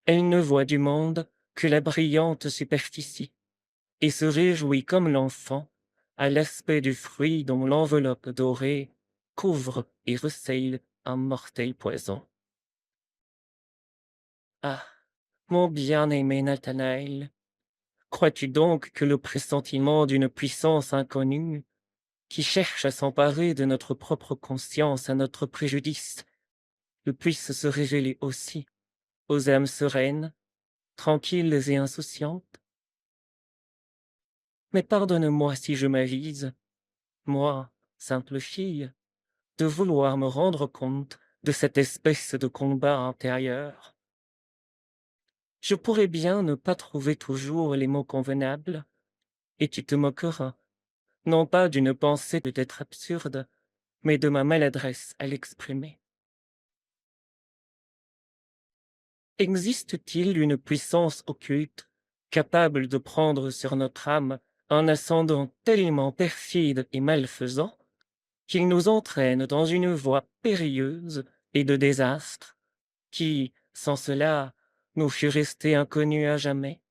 Elle ne voit du monde que la brillante superficie, et se réjouit comme l'enfant à l'aspect du fruit dont l'enveloppe dorée couvre et recèle un mortel poison. Ah, mon bien-aimé Nathanaël, crois-tu donc que le pressentiment d'une puissance inconnue, qui cherche à s'emparer de notre propre conscience à notre préjudice, ne puisse se révéler aussi aux âmes sereines, tranquilles et insouciantes? Mais pardonne-moi si je m'avise, moi, simple fille, de vouloir me rendre compte de cette espèce de combat intérieur. Je pourrais bien ne pas trouver toujours les mots convenables, et tu te moqueras, non pas d'une pensée peut-être absurde, mais de ma maladresse à l'exprimer. Existe-t-il une puissance occulte capable de prendre sur notre âme un ascendant tellement perfide et malfaisant qu'il nous entraîne dans une voie périlleuse et de désastre qui, sans cela, nous fût restée inconnue à jamais?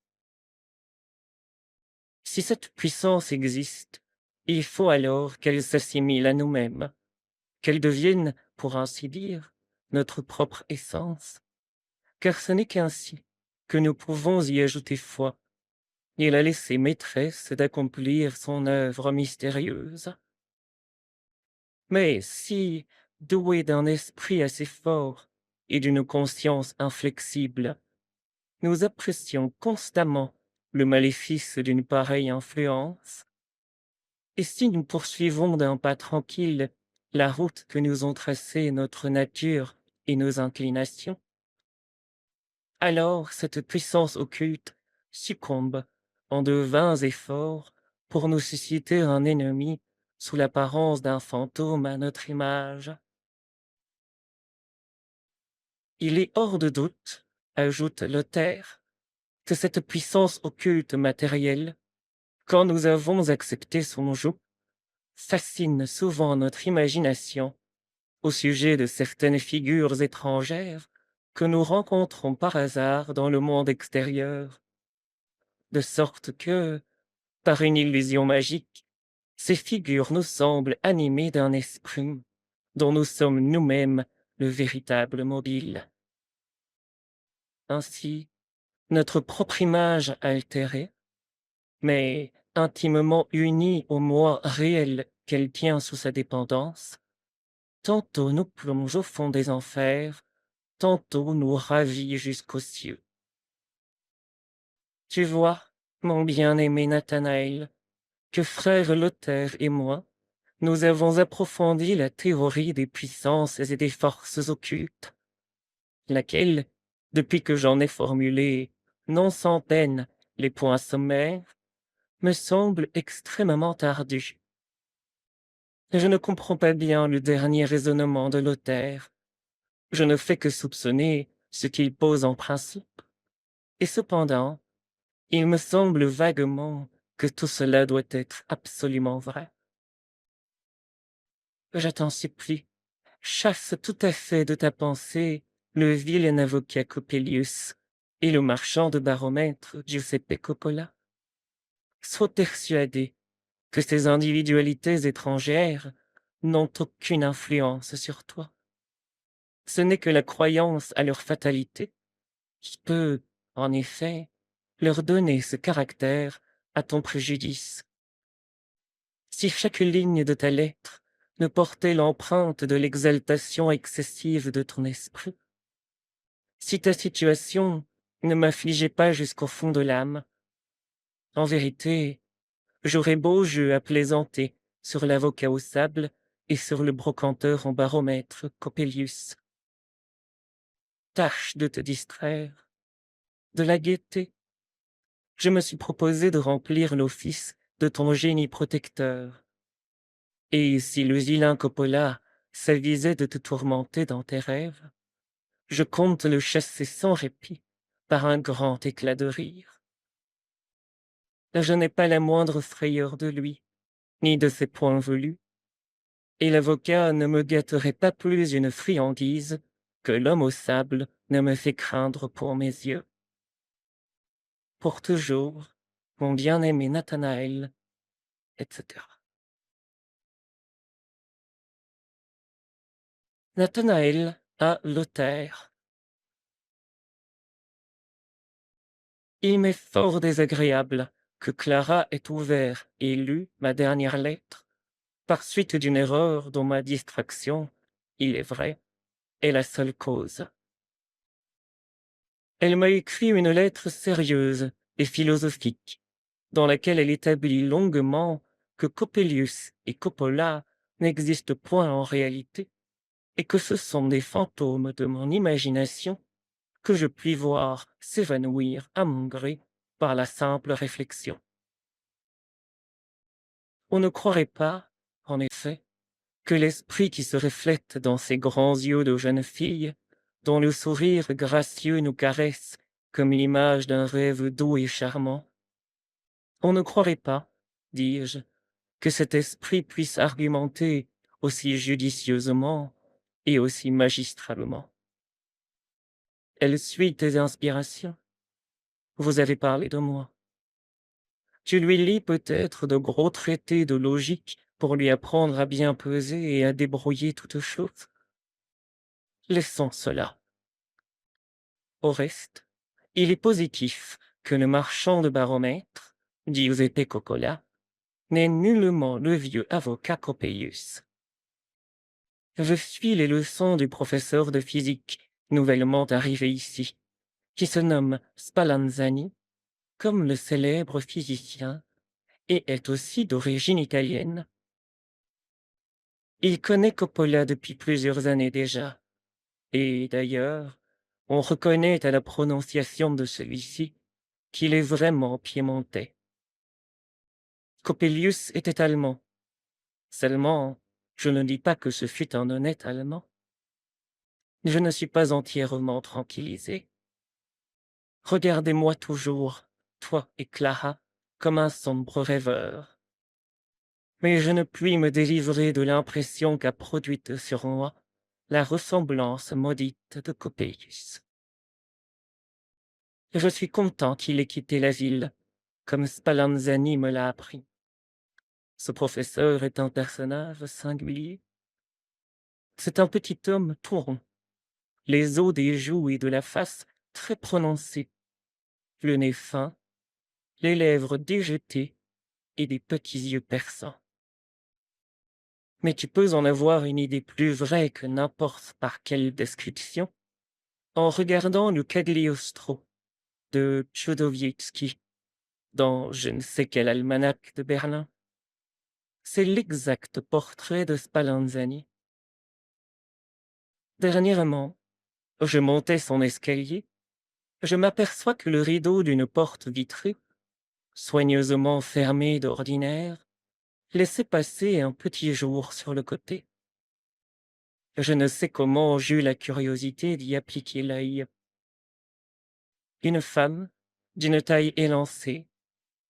Si cette puissance existe, il faut alors qu'elle s'assimile à nous-mêmes, qu'elle devienne, pour ainsi dire, notre propre essence, car ce n'est qu'ainsi que nous pouvons y ajouter foi et la laisser maîtresse d'accomplir son œuvre mystérieuse. Mais si, doués d'un esprit assez fort et d'une conscience inflexible, nous apprécions constamment le maléfice d'une pareille influence, et si nous poursuivons d'un pas tranquille la route que nous ont tracée notre nature et nos inclinations, alors cette puissance occulte succombe en de vains efforts pour nous susciter un ennemi sous l'apparence d'un fantôme à notre image. Il est hors de doute, ajoute Lothaire, que cette puissance occulte matérielle, quand nous avons accepté son joug, fascine souvent notre imagination au sujet de certaines figures étrangères que nous rencontrons par hasard dans le monde extérieur, de sorte que, par une illusion magique, ces figures nous semblent animées d'un esprit dont nous sommes nous-mêmes le véritable mobile. Ainsi, notre propre image altérée, mais intimement unie au moi réel qu'elle tient sous sa dépendance, tantôt nous plonge au fond des enfers, tantôt nous ravit jusqu'aux cieux. Tu vois, mon bien-aimé Nathanaël, que frère Lothaire et moi, nous avons approfondi la théorie des puissances et des forces occultes, laquelle, depuis que j'en ai formulé, non sans peine, les points sommaires, me semble extrêmement ardue. Je ne comprends pas bien le dernier raisonnement de Lothaire. Je ne fais que soupçonner ce qu'il pose en principe. Et cependant, il me semble vaguement que tout cela doit être absolument vrai. Je t'en supplie, chasse tout à fait de ta pensée le vilain avocat Coppelius et le marchand de baromètres Giuseppe Coppola. Sois persuadé que ces individualités étrangères n'ont aucune influence sur toi. Ce n'est que la croyance à leur fatalité qui peut, en effet, leur donner ce caractère à ton préjudice. Si chaque ligne de ta lettre ne portait l'empreinte de l'exaltation excessive de ton esprit, si ta situation ne m'affligeait pas jusqu'au fond de l'âme, en vérité, j'aurais beau jeu à plaisanter sur l'avocat au sable et sur le brocanteur en baromètre Coppelius. Tâche de te distraire, de la gaieté. Je me suis proposé de remplir l'office de ton génie protecteur. Et si le vilain Coppola s'avisait de te tourmenter dans tes rêves, je compte le chasser sans répit par un grand éclat de rire. Je n'ai pas la moindre frayeur de lui, ni de ses poings velus, et l'avocat ne me gâterait pas plus une friandise que l'homme au sable ne me fait craindre pour mes yeux. Pour toujours, mon bien-aimé Nathanaël, etc. Nathanaël à Lothaire. Il m'est fort désagréable que Clara ait ouvert et lu ma dernière lettre, par suite d'une erreur dont ma distraction, il est vrai, est la seule cause. Elle m'a écrit une lettre sérieuse et philosophique, dans laquelle elle établit longuement que Coppelius et Coppola n'existent point en réalité, et que ce sont des fantômes de mon imagination que je puis voir s'évanouir à mon gré par la simple réflexion. On ne croirait pas, en effet, que l'esprit qui se reflète dans ces grands yeux de jeune fille, dont le sourire gracieux nous caresse comme l'image d'un rêve doux et charmant, on ne croirait pas, dis-je, que cet esprit puisse argumenter aussi judicieusement et aussi magistralement. Elle suit tes inspirations. Vous avez parlé de moi. Tu lui lis peut-être de gros traités de logique pour lui apprendre à bien peser et à débrouiller toutes choses. Laissons cela. Au reste, il est positif que le marchand de baromètres, Giuseppe Coccola, n'est nullement le vieux avocat Coppelius. Je suis les leçons du professeur de physique nouvellement arrivé ici, qui se nomme Spallanzani, comme le célèbre physicien, et est aussi d'origine italienne. Il connaît Coppola depuis plusieurs années déjà, et d'ailleurs, on reconnaît à la prononciation de celui-ci qu'il est vraiment piémontais. Coppelius était allemand. Seulement, je ne dis pas que ce fut un honnête Allemand. Je ne suis pas entièrement tranquillisé. Regardez-moi toujours, toi et Clara, comme un sombre rêveur. Mais je ne puis me délivrer de l'impression qu'a produite sur moi la ressemblance maudite de Coppelius. Je suis content qu'il ait quitté la ville, comme Spallanzani me l'a appris. Ce professeur est un personnage singulier. C'est un petit homme tout rond, les os des joues et de la face très prononcés, le nez fin, les lèvres déjetées et des petits yeux perçants. Mais tu peux en avoir une idée plus vraie que n'importe par quelle description en regardant le Cagliostro de Chodowiecki dans je ne sais quel almanach de Berlin. C'est l'exact portrait de Spallanzani. Dernièrement, je montais son escalier, je m'aperçois que le rideau d'une porte vitrée, soigneusement fermé d'ordinaire, laissait passer un petit jour sur le côté. Je ne sais comment j'eus la curiosité d'y appliquer l'œil. Une femme, d'une taille élancée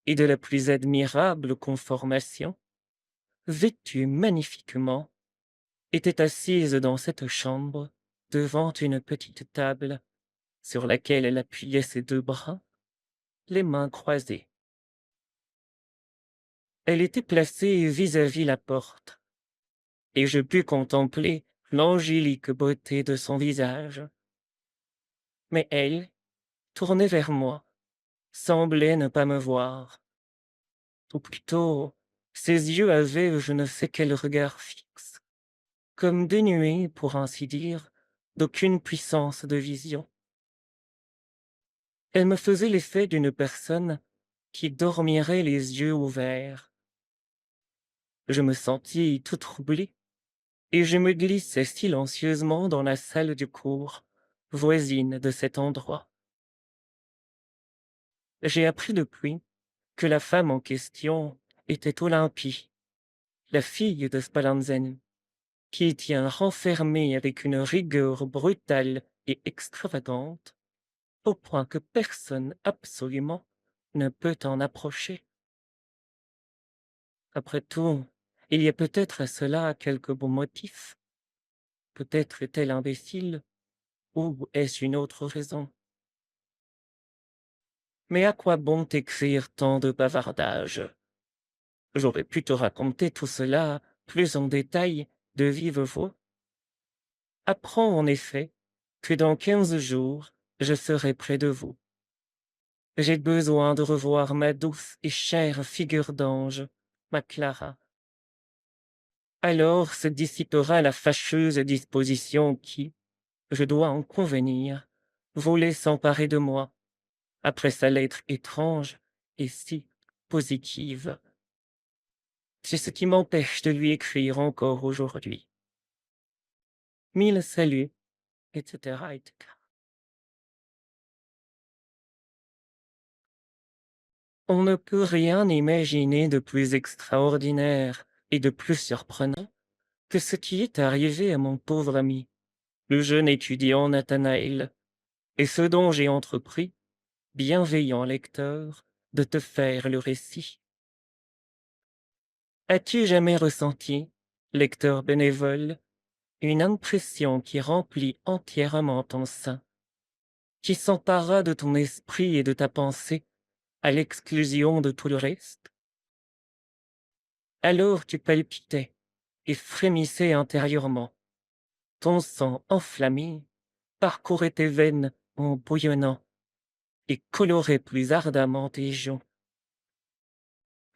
et de la plus admirable conformation, vêtue magnifiquement, était assise dans cette chambre, devant une petite table, sur laquelle elle appuyait ses deux bras, les mains croisées. Elle était placée vis-à-vis la porte, et je pus contempler l'angélique beauté de son visage. Mais elle, tournée vers moi, semblait ne pas me voir. Ou plutôt, ses yeux avaient je ne sais quel regard fixe, comme dénués, pour ainsi dire, d'aucune puissance de vision. Elle me faisait l'effet d'une personne qui dormirait les yeux ouverts. Je me sentis tout troublé, et je me glissai silencieusement dans la salle du cours, voisine de cet endroit. J'ai appris depuis que la femme en question était Olympie, la fille de Spallanzani, qui y tient renfermée avec une rigueur brutale et extravagante, au point que personne absolument ne peut en approcher. Après tout, il y a peut-être à cela quelque bon motif. Peut-être est-elle imbécile, ou est-ce une autre raison? Mais à quoi bon t'écrire tant de bavardages? J'aurais pu te raconter tout cela plus en détail de vive voix. Apprends en effet que dans 15 jours, je serai près de vous. J'ai besoin de revoir ma douce et chère figure d'ange, ma Clara. Alors se dissipera la fâcheuse disposition qui, je dois en convenir, voulait s'emparer de moi, après sa lettre étrange et si positive. C'est ce qui m'empêche de lui écrire encore aujourd'hui. Mille saluts, etc., etc. On ne peut rien imaginer de plus extraordinaire et de plus surprenant que ce qui est arrivé à mon pauvre ami, le jeune étudiant Nathanaël, et ce dont j'ai entrepris, bienveillant lecteur, de te faire le récit. As-tu jamais ressenti, lecteur bénévole, une impression qui remplit entièrement ton sein, qui s'empara de ton esprit et de ta pensée à l'exclusion de tout le reste? Alors tu palpitais et frémissais intérieurement, ton sang enflammé parcourait tes veines en bouillonnant et colorait plus ardemment tes joues.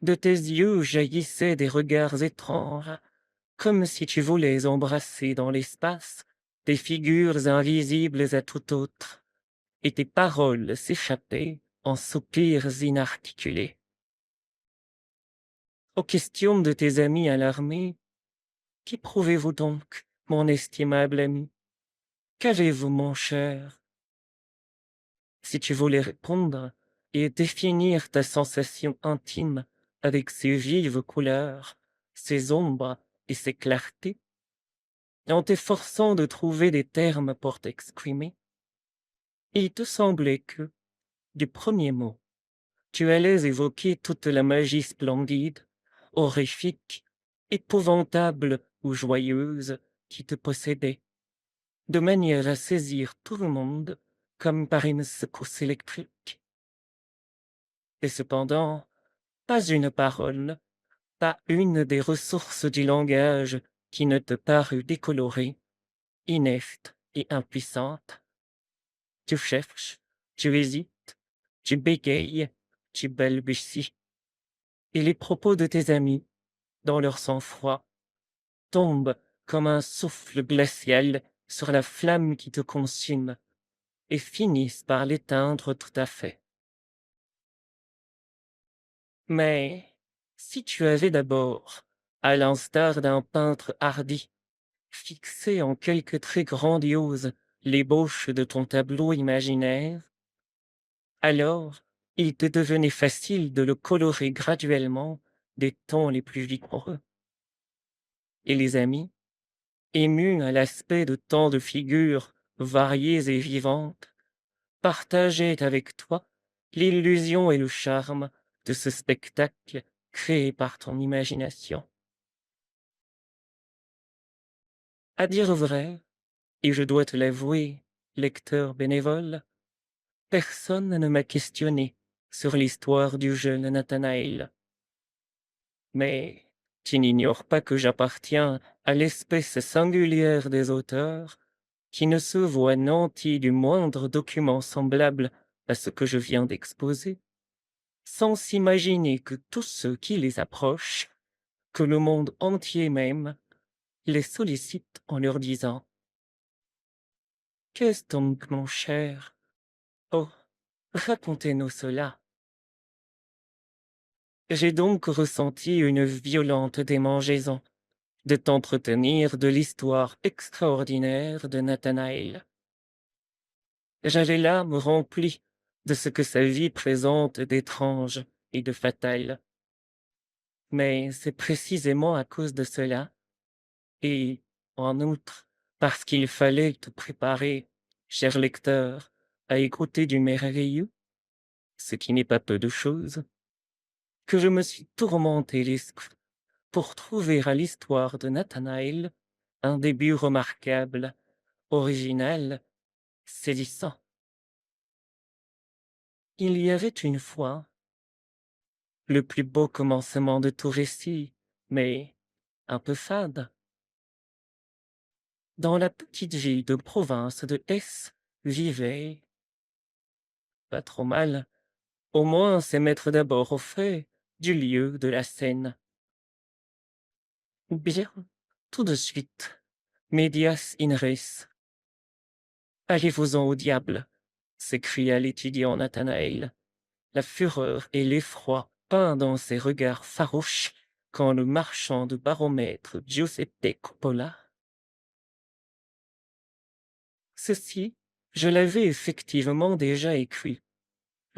De tes yeux jaillissaient des regards étranges, comme si tu voulais embrasser dans l'espace des figures invisibles à tout autre, et tes paroles s'échappaient en soupirs inarticulés. Aux questions de tes amis alarmés, qu'éprouvez-vous donc, mon estimable ami? Qu'avez-vous, mon cher? Si tu voulais répondre et définir ta sensation intime avec ses vives couleurs, ses ombres et ses clartés, en t'efforçant de trouver des termes pour t'exprimer, il te semblait que, du premier mot, tu allais évoquer toute la magie splendide, horrifique, épouvantable ou joyeuse qui te possédait, de manière à saisir tout le monde comme par une secousse électrique. Et cependant, pas une parole, pas une des ressources du langage qui ne te parut décolorée, inepte et impuissante. Tu cherches, tu hésites, tu bégayes, tu balbuties. Et les propos de tes amis, dans leur sang-froid, tombent comme un souffle glacial sur la flamme qui te consume et finissent par l'éteindre tout à fait. Mais si tu avais d'abord, à l'instar d'un peintre hardi, fixé en quelques traits grandioses l'ébauche de ton tableau imaginaire, alors il te devenait facile de le colorer graduellement des tons les plus vigoureux. Et les amis, émus à l'aspect de tant de figures variées et vivantes, partageaient avec toi l'illusion et le charme de ce spectacle créé par ton imagination. À dire vrai, et je dois te l'avouer, lecteur bénévole, personne ne m'a questionné sur l'histoire du jeune Nathanaël. Mais tu n'ignores pas que j'appartiens à l'espèce singulière des auteurs qui ne se voient nantis du moindre document semblable à ce que je viens d'exposer, sans s'imaginer que tous ceux qui les approchent, que le monde entier même, les sollicitent en leur disant: Qu'est-ce donc, mon cher? Oh, racontez-nous cela. J'ai donc ressenti une violente démangeaison de t'entretenir de l'histoire extraordinaire de Nathanaël. J'avais l'âme remplie de ce que sa vie présente d'étrange et de fatal. Mais c'est précisément à cause de cela, et, en outre, parce qu'il fallait te préparer, cher lecteur, à écouter du merveilleux, ce qui n'est pas peu de chose, que je me suis tourmenté l'esprit pour trouver à l'histoire de Nathanaël un début remarquable, original, saisissant. Il y avait une fois le plus beau commencement de tout récit, mais un peu fade. Dans la petite ville de province de S vivait, pas trop mal, au moins c'est mettre d'abord au fait du lieu de la scène. Bien, tout de suite, medias in res. Allez-vous-en au diable, s'écria l'étudiant Nathanaël, la fureur et l'effroi peints dans ses regards farouches quand le marchand de baromètres Giuseppe Coppola. Ceci, je l'avais effectivement déjà écrit.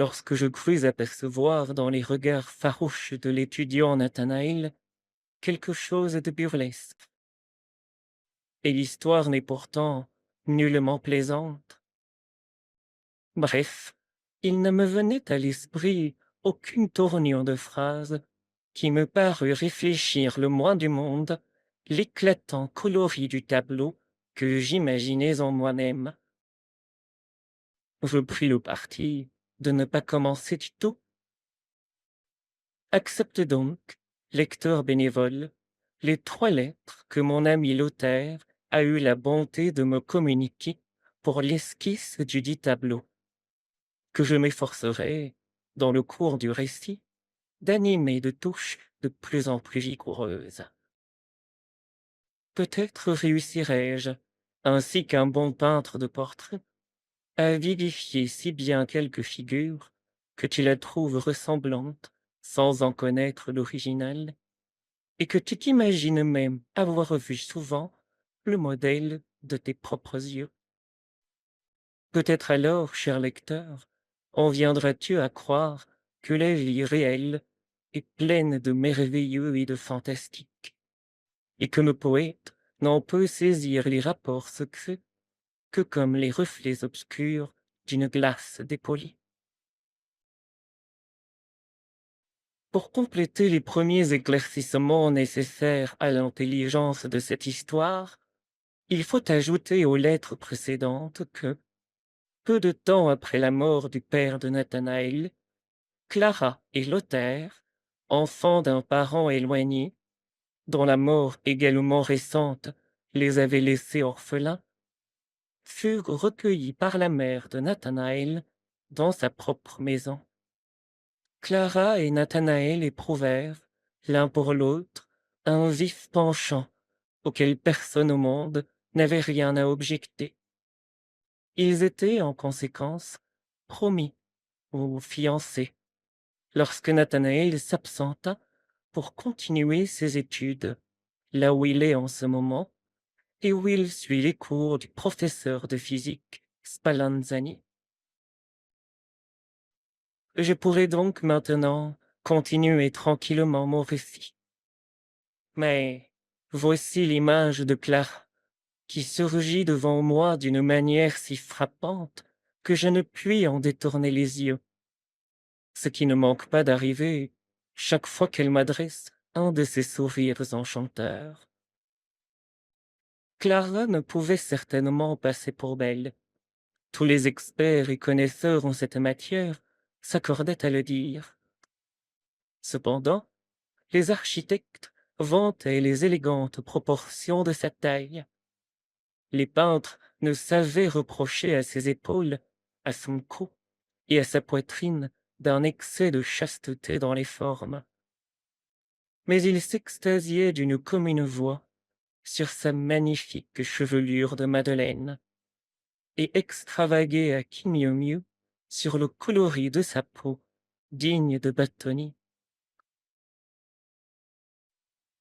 lorsque je crus apercevoir dans les regards farouches de l'étudiant Nathanaël quelque chose de burlesque. Et l'histoire n'est pourtant nullement plaisante. Bref, il ne me venait à l'esprit aucune tournure de phrase qui me parut réfléchir le moins du monde l'éclatant coloris du tableau que j'imaginais en moi-même. Je pris le parti de ne pas commencer du tout. Accepte donc, lecteur bénévole, les 3 lettres que mon ami Lothaire a eu la bonté de me communiquer pour l'esquisse du dit tableau, que je m'efforcerai, dans le cours du récit, d'animer de touches de plus en plus vigoureuses. Peut-être réussirai-je, ainsi qu'un bon peintre de portrait, à vivifier si bien quelque figure que tu la trouves ressemblante, sans en connaître l'original, et que tu t'imagines même avoir vu souvent le modèle de tes propres yeux. Peut-être alors, cher lecteur, en viendras-tu à croire que la vie réelle est pleine de merveilleux et de fantastique, et que le poète n'en peut saisir les rapports secrets que comme les reflets obscurs d'une glace dépolie. Pour compléter les premiers éclaircissements nécessaires à l'intelligence de cette histoire, il faut ajouter aux lettres précédentes que, peu de temps après la mort du père de Nathanaël, Clara et Lothaire, enfants d'un parent éloigné, dont la mort également récente les avait laissés orphelins, furent recueillis par la mère de Nathanaël dans sa propre maison. Clara et Nathanaël éprouvèrent, l'un pour l'autre, un vif penchant auquel personne au monde n'avait rien à objecter. Ils étaient, en conséquence, promis ou fiancés, lorsque Nathanaël s'absenta pour continuer ses études, là où il est en ce moment, et où il suit les cours du professeur de physique Spallanzani. Je pourrais donc maintenant continuer tranquillement mon récit. Mais voici l'image de Clara, qui surgit devant moi d'une manière si frappante que je ne puis en détourner les yeux, ce qui ne manque pas d'arriver chaque fois qu'elle m'adresse un de ses sourires enchanteurs. Clara ne pouvait certainement passer pour belle. Tous les experts et connaisseurs en cette matière s'accordaient à le dire. Cependant, les architectes vantaient les élégantes proportions de sa taille. Les peintres ne savaient reprocher à ses épaules, à son cou et à sa poitrine d'un excès de chasteté dans les formes. Mais ils s'extasiaient d'une commune voix sur sa magnifique chevelure de madeleine, et extravaguaient à qui mieux mieux sur le coloris de sa peau, digne de Battoni.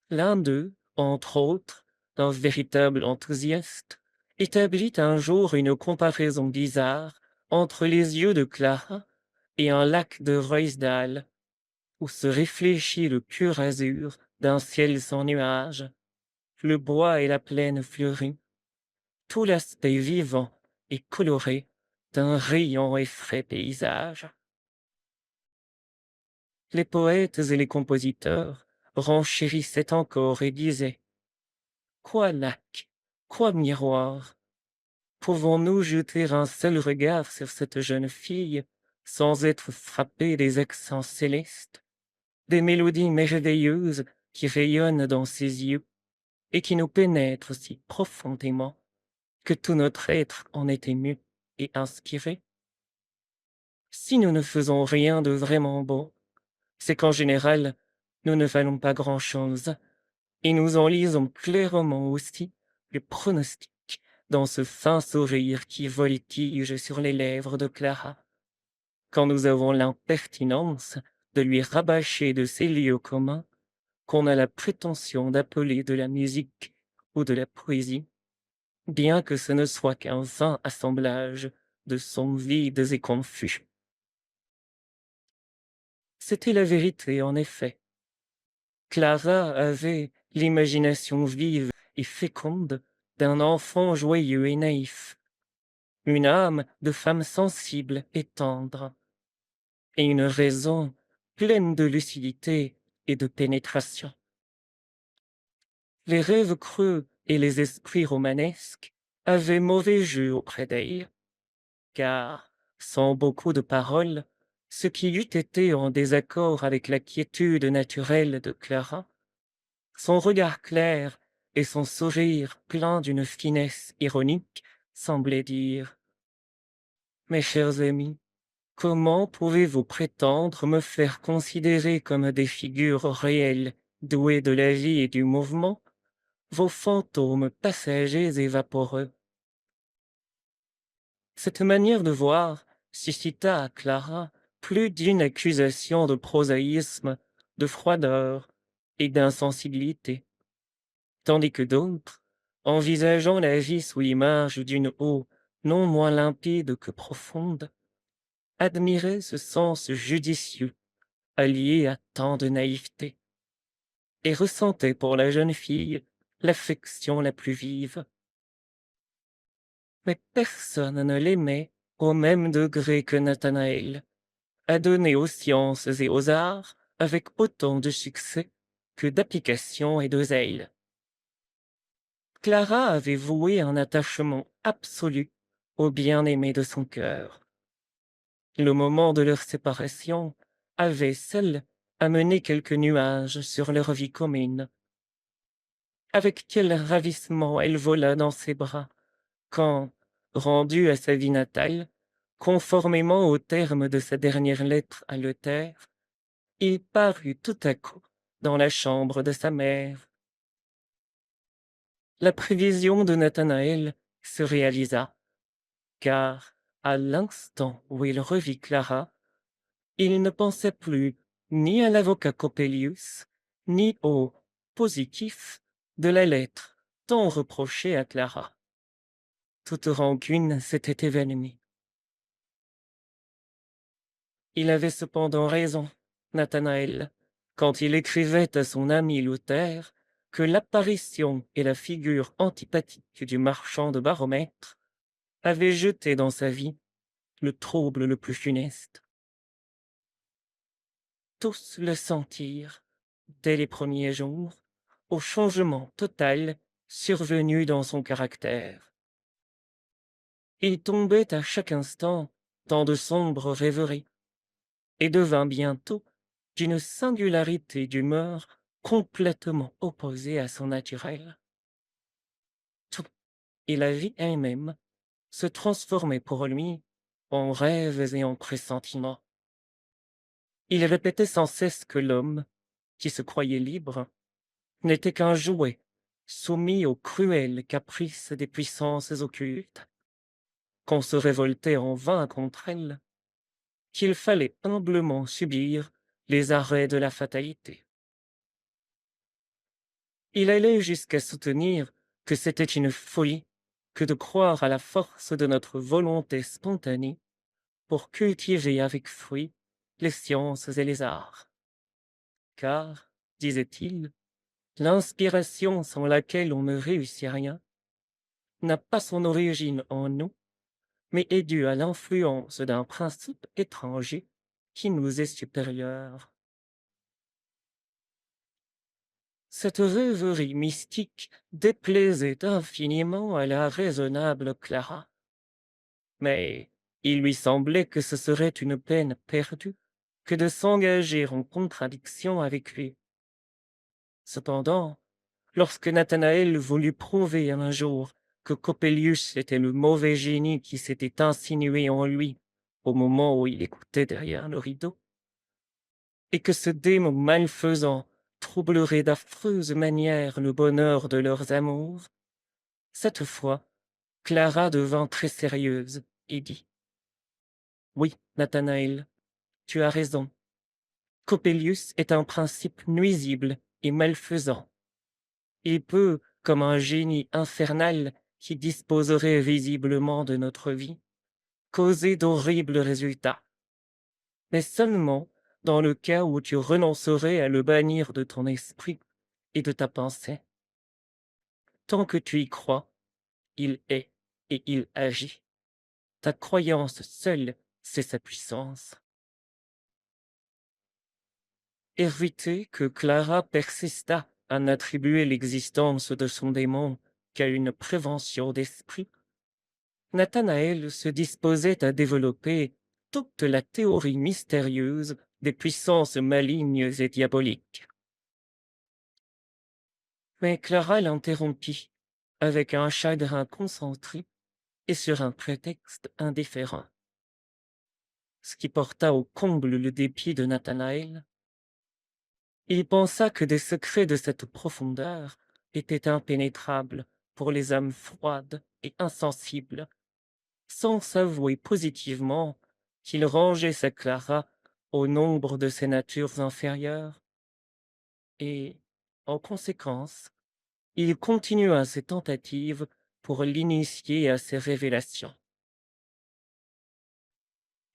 L'un d'eux, entre autres, un véritable enthousiaste, établit un jour une comparaison bizarre entre les yeux de Clara et un lac de Ruysdael, où se réfléchit le pur azur d'un ciel sans nuages, le bois et la plaine fleurie, tout l'aspect vivant et coloré d'un riant et frais paysage. Les poètes et les compositeurs renchérissaient encore et disaient: quoi lac, quoi miroir! Pouvons-nous jeter un seul regard sur cette jeune fille sans être frappés des accents célestes, des mélodies merveilleuses qui rayonnent dans ses yeux et qui nous pénètrent si profondément que tout notre être en est ému et inspiré? Si nous ne faisons rien de vraiment beau, c'est qu'en général, nous ne valons pas grand-chose, et nous en lisons clairement aussi le pronostic dans ce fin sourire qui voltige sur les lèvres de Clara, quand nous avons l'impertinence de lui rabâcher de ces lieux communs qu'on a la prétention d'appeler de la musique ou de la poésie, bien que ce ne soit qu'un vain assemblage de sons vides et confus. C'était la vérité, en effet. Clara avait l'imagination vive et féconde d'un enfant joyeux et naïf, une âme de femme sensible et tendre, et une raison pleine de lucidité et de pénétration. Les rêves creux et les esprits romanesques avaient mauvais jeu auprès d'elle, car, sans beaucoup de paroles, ce qui eût été en désaccord avec la quiétude naturelle de Clara, son regard clair et son sourire plein d'une finesse ironique semblaient dire: «Mes chers amis, comment pouvez-vous prétendre me faire considérer comme des figures réelles, douées de la vie et du mouvement, vos fantômes passagers et vaporeux?» Cette manière de voir suscita à Clara plus d'une accusation de prosaïsme, de froideur et d'insensibilité, tandis que d'autres, envisageant la vie sous l'image d'une eau non moins limpide que profonde, admiraient ce sens judicieux allié à tant de naïveté, et ressentaient pour la jeune fille l'affection la plus vive. Mais personne ne l'aimait au même degré que Nathanaël, adonné aux sciences et aux arts avec autant de succès que d'application et de zèle. Clara avait voué un attachement absolu au bien-aimé de son cœur. Le moment de leur séparation avait, seul, amené quelques nuages sur leur vie commune. Avec quel ravissement elle vola dans ses bras, quand, rendue à sa vie natale, conformément aux termes de sa dernière lettre à Luther, il parut tout à coup dans la chambre de sa mère. La prévision de Nathanaël se réalisa, car, à l'instant où il revit Clara, il ne pensait plus ni à l'avocat Coppelius, ni au positif de la lettre tant reprochée à Clara. Toute rancune s'était évanouie. Il avait cependant raison, Nathanaël, quand il écrivait à son ami Luther que l'apparition et la figure antipathique du marchand de baromètres avaient jeté dans sa vie le trouble le plus funeste. Tous le sentirent, dès les premiers jours, au changement total survenu dans son caractère. Il tombait à chaque instant dans de sombres rêveries, et devint bientôt d'une singularité d'humeur complètement opposée à son naturel. Tout, et la vie elle-même, se transformaient pour lui en rêves et en pressentiments. Il répétait sans cesse que l'homme, qui se croyait libre, n'était qu'un jouet, soumis aux cruels caprices des puissances occultes, qu'on se révoltait en vain contre elles, qu'il fallait humblement subir les arrêts de la fatalité. Il allait jusqu'à soutenir que c'était une folie que de croire à la force de notre volonté spontanée pour cultiver avec fruit les sciences et les arts. Car, disait-il, l'inspiration sans laquelle on ne réussit rien n'a pas son origine en nous, mais est due à l'influence d'un principe étranger qui nous est supérieur. Cette rêverie mystique déplaisait infiniment à la raisonnable Clara. Mais il lui semblait que ce serait une peine perdue que de s'engager en contradiction avec lui. Cependant, lorsque Nathanaël voulut prouver un jour que Coppelius était le mauvais génie qui s'était insinué en lui au moment où il écoutait derrière le rideau, et que ce démon malfaisant troublerait d'affreuses manières le bonheur de leurs amours, cette fois, Clara devint très sérieuse et dit: «Oui, Nathanaël, tu as raison. Coppelius est un principe nuisible et malfaisant. Il peut, comme un génie infernal qui disposerait visiblement de notre vie, causer d'horribles résultats. Mais seulement dans le cas où tu renoncerais à le bannir de ton esprit et de ta pensée. Tant que tu y crois, il est et il agit. Ta croyance seule, c'est sa puissance. Éviter que Clara persista à n'attribuer l'existence de son démon qu'à une prévention d'esprit, Nathanaël se disposait à développer toute la théorie mystérieuse des puissances malignes et diaboliques. Mais Clara l'interrompit avec un chagrin concentré et sur un prétexte indifférent, ce qui porta au comble le dépit de Nathanaël. Il pensa que des secrets de cette profondeur étaient impénétrables pour les âmes froides et insensibles, sans s'avouer positivement qu'il rangeait sa Clara au nombre de ces natures inférieures, et, en conséquence, il continua ses tentatives pour l'initier à ces révélations.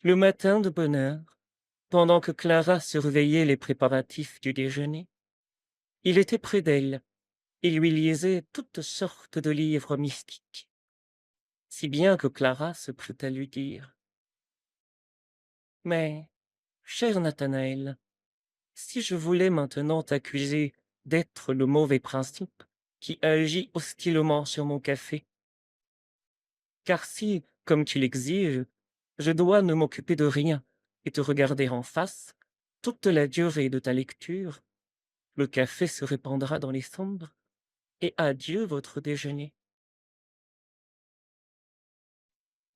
Le matin de bonne heure, pendant que Clara surveillait les préparatifs du déjeuner, il était près d'elle et lui lisait toutes sortes de livres mystiques, si bien que Clara se plut à lui dire: «Mais, cher Nathanaël, si je voulais maintenant t'accuser d'être le mauvais principe qui agit hostilement sur mon café, car si, comme tu l'exiges, je dois ne m'occuper de rien et te regarder en face toute la durée de ta lecture, le café se répandra dans les cendres, et adieu votre déjeuner.»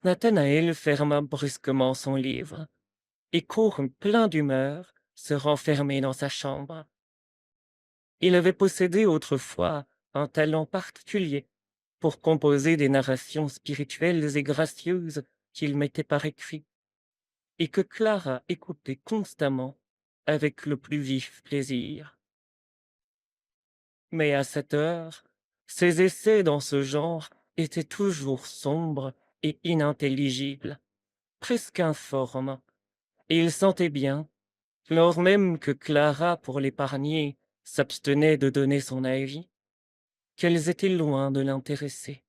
Nathanaël ferma brusquement son livre et courut plein d'humeur se renfermer dans sa chambre. Il avait possédé autrefois un talent particulier pour composer des narrations spirituelles et gracieuses qu'il mettait par écrit, et que Clara écoutait constamment avec le plus vif plaisir. Mais à cette heure, ses essais dans ce genre étaient toujours sombres et inintelligibles, presque informes, et il sentait bien, lors même que Clara, pour l'épargner, s'abstenait de donner son avis, qu'elles étaient loin de l'intéresser.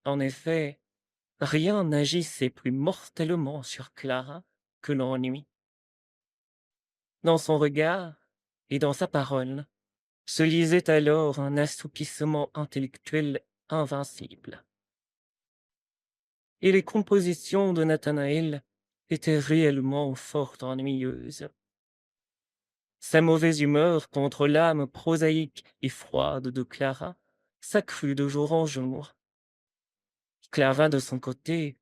En effet, rien n'agissait plus mortellement sur Clara que l'ennui. Dans son regard et dans sa parole se lisait alors un assoupissement intellectuel invincible. Et les compositions de Nathanaël étaient réellement fort ennuyeuses. Sa mauvaise humeur contre l'âme prosaïque et froide de Clara s'accrut de jour en jour. Clara, de son côté,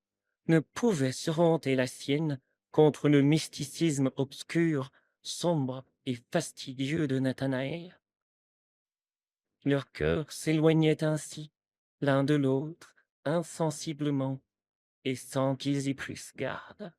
ne pouvait surmonter la sienne contre le mysticisme obscur, sombre et fastidieux de Nathanaël. Leurs cœurs s'éloignaient ainsi, l'un de l'autre, insensiblement, et sans qu'ils y prussent garde.